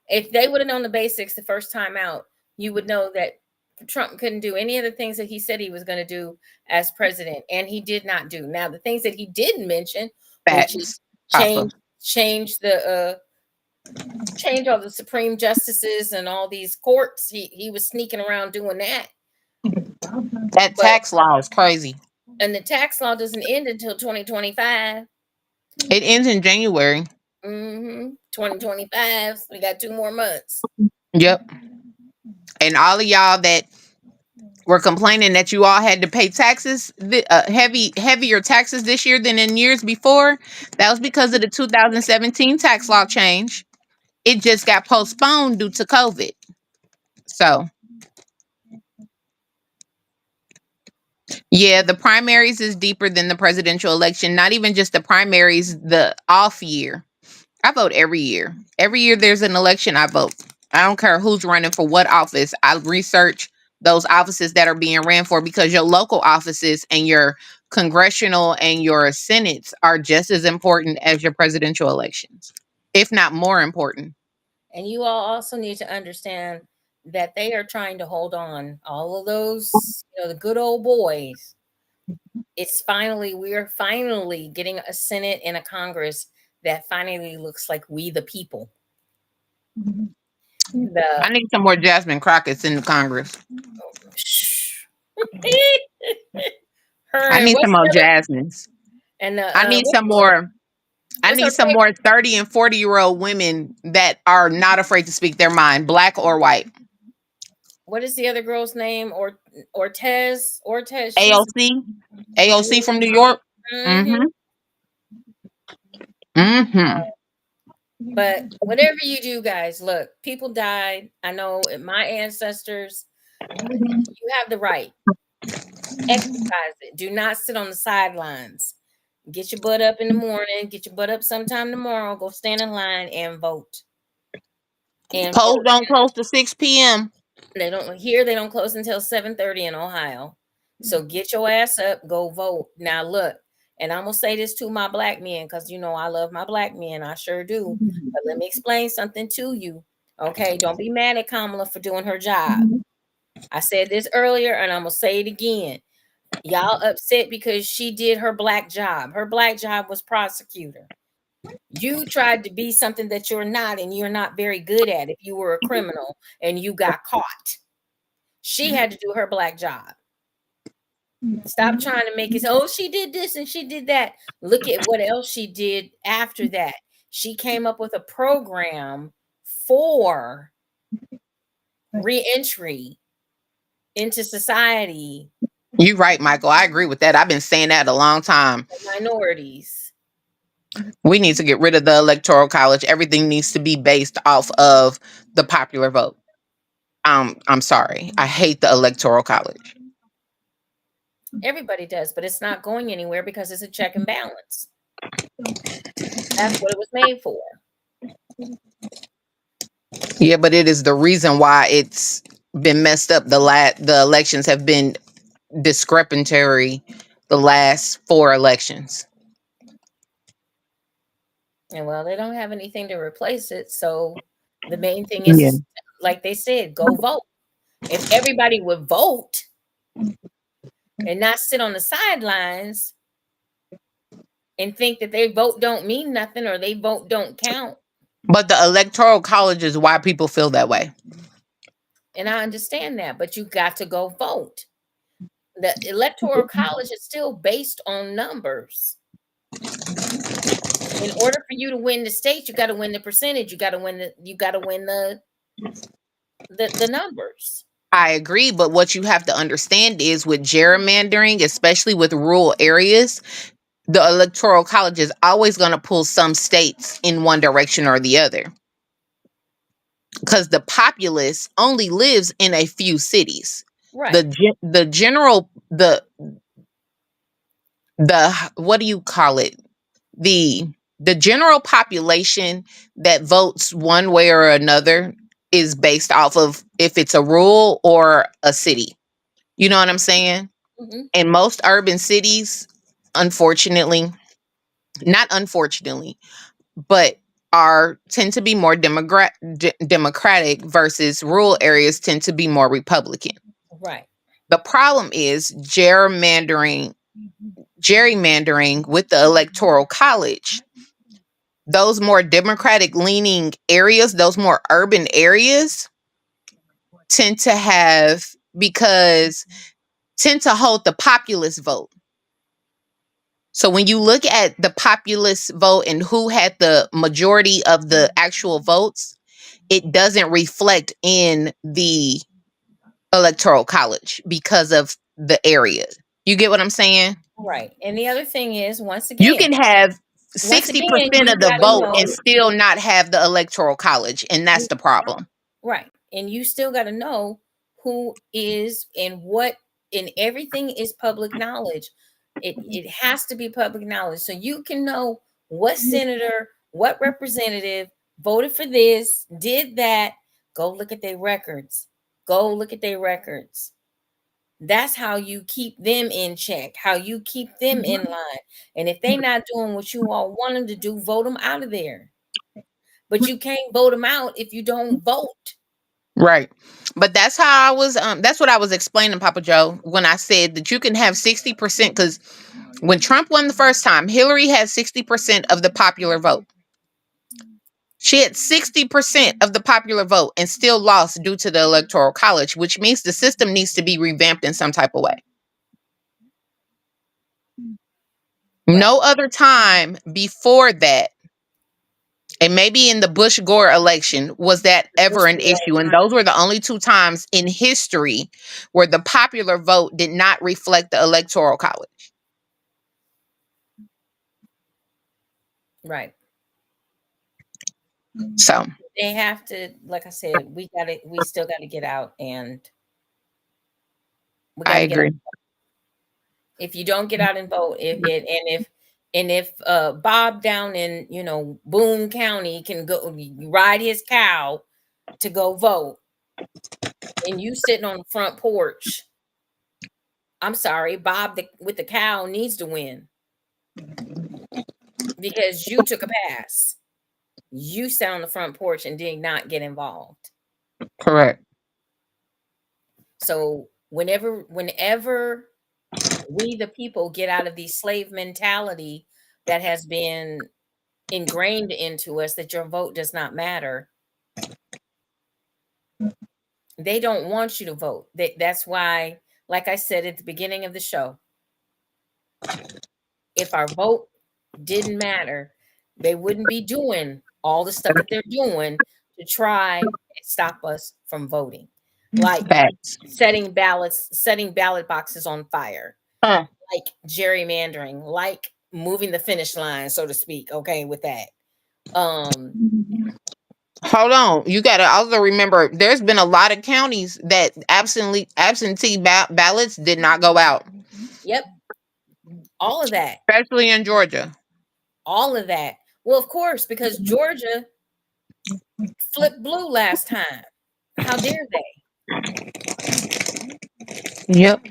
If they would have known the basics the first time out, you would know that Trump couldn't do any of the things that he said he was going to do as president, and he did not do. Now, the things that he didn't mention, which is Facts. Papa. change all the Supreme Justices and all these courts. He was sneaking around doing that. That But tax law is crazy. and the tax law doesn't end until 2025. It ends in January. 2025. We got 2 more months. Yep. And all of y'all that were complaining that you all had to pay taxes, heavier taxes this year than in years before, that was because of the 2017 tax law change. It just got postponed due to COVID. So, yeah, the primaries is deeper than the presidential election. Not even just the primaries, the off year. I vote every year. Every year there's an election, I vote. I don't care who's running for what office. I research those offices that are being ran for, because your local offices and your congressional and your senates are just as important as your presidential elections, if not more important. And you all also need to understand that they are trying to hold on. All of those, the good old boys. We're finally getting a Senate and a Congress that finally looks like we the people. I need some more Jasmine Crockett's in the Congress. I need some more Jasmines. And I need some more. I need some more 30 and 40-year-old women that are not afraid to speak their mind, black or white. What is the other girl's name? Ortez. AOC from New York. But whatever you do, guys, look, people died. I know my ancestors, you have the right. Exercise it. Do not sit on the sidelines. Get your butt up in the morning. Get your butt up sometime tomorrow. Go stand in line and vote. And polls don't close to 6 p.m. They don't close until 7:30 in Ohio. So get your ass up, go vote. Now look, and I'm gonna say this to my black men, because I love my black men. I sure do. But let me explain something to you. Okay, don't be mad at Kamala for doing her job. I said this earlier, and I'm gonna say it again. Y'all upset because she did her black job. Her black job was prosecutor. You tried to be something that you're not, and you're not very good at if you were a criminal and you got caught. She had to do her black job. Stop trying to make it, she did this and she did that. Look at what else she did after that. She came up with a program for re-entry into society. You're right, Michael. I agree with that. I've been saying that a long time. Minorities. We need to get rid of the Electoral College. Everything needs to be based off of the popular vote. I'm sorry. I hate the Electoral College. Everybody does, but it's not going anywhere because it's a check and balance. That's what it was made for. Yeah, but it is the reason why it's been messed up. The elections have been discrepancy the last 4 elections. And well, they don't have anything to replace it. So the main thing is, like they said, go vote. If everybody would vote and not sit on the sidelines and think that their vote don't mean nothing or their vote don't count. But the Electoral College is why people feel that way. And I understand that, but you got to go vote. The Electoral College is still based on numbers. In order for you to win the state, you got to win the percentage. You got to win the numbers. I agree, but what you have to understand is with gerrymandering, especially with rural areas, the Electoral College is always going to pull some states in one direction or the other. Because the populace only lives in a few cities. Right. The general what do you call it? The general population that votes one way or another is based off of if it's a rural or a city. You know what I'm saying? Mm-hmm. In most urban cities, unfortunately, not unfortunately, but tend to be more democratic versus rural areas tend to be more Republican. Right. The problem is gerrymandering with the Electoral College. Those more democratic leaning areas, those more urban areas tend to hold the populist vote. So when you look at the populist vote and who had the majority of the actual votes, it doesn't reflect in the Electoral College because of the area. You get what I'm saying? Right. And the other thing is, once You again, can have 60% you of the got to vote know. and still not have the Electoral College, and that's the problem. Right. And you still got to know who is and what, and everything is public knowledge. It has to be public knowledge. So you can know what senator, what representative voted for this, did that. Go look at their records. Go look at their records. That's how you keep them in check, how you keep them in line. And if they're not doing what you all want them to do, vote them out of there. But you can't vote them out if you don't vote. Right. But that's how I was that's what I was explaining, Papa Joe, when I said that you can have 60%, because when Trump won the first time, Hillary had 60% of the popular vote. She had 60% of the popular vote and still lost due to the Electoral College, which means the system needs to be revamped in some type of way. Right. No other time before that, and maybe in the Bush-Gore election, was that ever an issue. And those were the only two times in history where the popular vote did not reflect the Electoral College. Right. So they have to, like I said, we still got to get out, and we got to get out. If you don't get out and vote, if Bob down in Boone County can go ride his cow to go vote, and you sitting on the front porch, I'm sorry, Bob with the cow needs to win because you took a pass. You sat on the front porch and did not get involved. Correct. So whenever we the people get out of the slave mentality that has been ingrained into us, that your vote does not matter, they don't want you to vote. That's why, like I said at the beginning of the show, if our vote didn't matter, they wouldn't be doing all the stuff that they're doing to try and stop us from voting, like setting ballot boxes on fire, like gerrymandering, like moving the finish line, so to speak. Okay, with that. Hold on. You got to also remember there's been a lot of counties that absentee ballots did not go out. Yep. All of that. Especially in Georgia. All of that. Well, of course, because Georgia flipped blue last time. How dare they? Yep.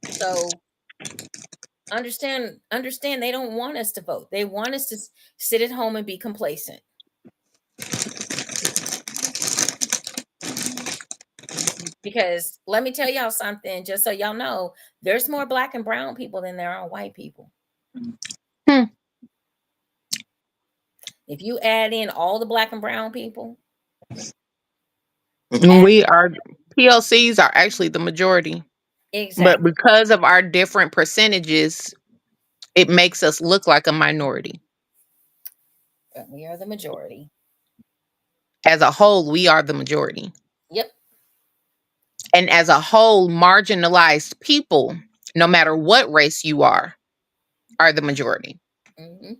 So understand they don't want us to vote. They want us to sit at home and be complacent. Because let me tell y'all something, just so y'all know, there's more black and brown people than there are white people. If you add in all the black and brown people, PLCs are actually the majority. Exactly. But because of our different percentages, it makes us look like a minority. But we are the majority. As a whole, we are the majority. Yep. And as a whole, marginalized people, no matter what race you are the majority. Mm-hmm.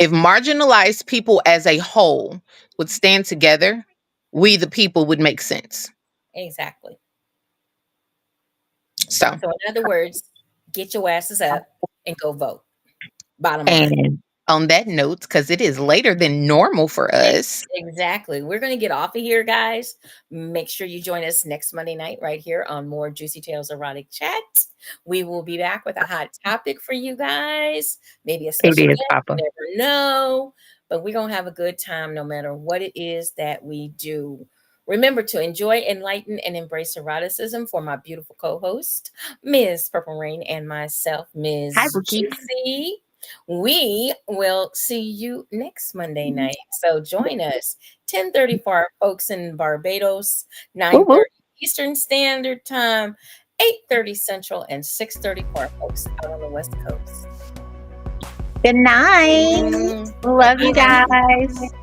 If marginalized people as a whole would stand together, we the people would make sense. Exactly. So in other words, get your asses up and go vote. Bottom line. And on that note, because it is later than normal for us. Exactly. We're going to get off of here, guys. Make sure you join us next Monday night right here on more Juicy Tales Erotic Chat. We will be back with a hot topic for you guys. Maybe a special guest. You never know. but we're going to have a good time no matter what it is that we do. Remember to enjoy, enlighten, and embrace eroticism for my beautiful co-host, Ms. Purple Reign, and myself, Ms. Hi, Bookie. Jewcee. We will see you next Monday night. So join us 10:30 for our folks in Barbados, 9:30 Eastern Standard Time, 8:30 Central, and 6:30 for our folks out on the West Coast. Good night. Love you guys.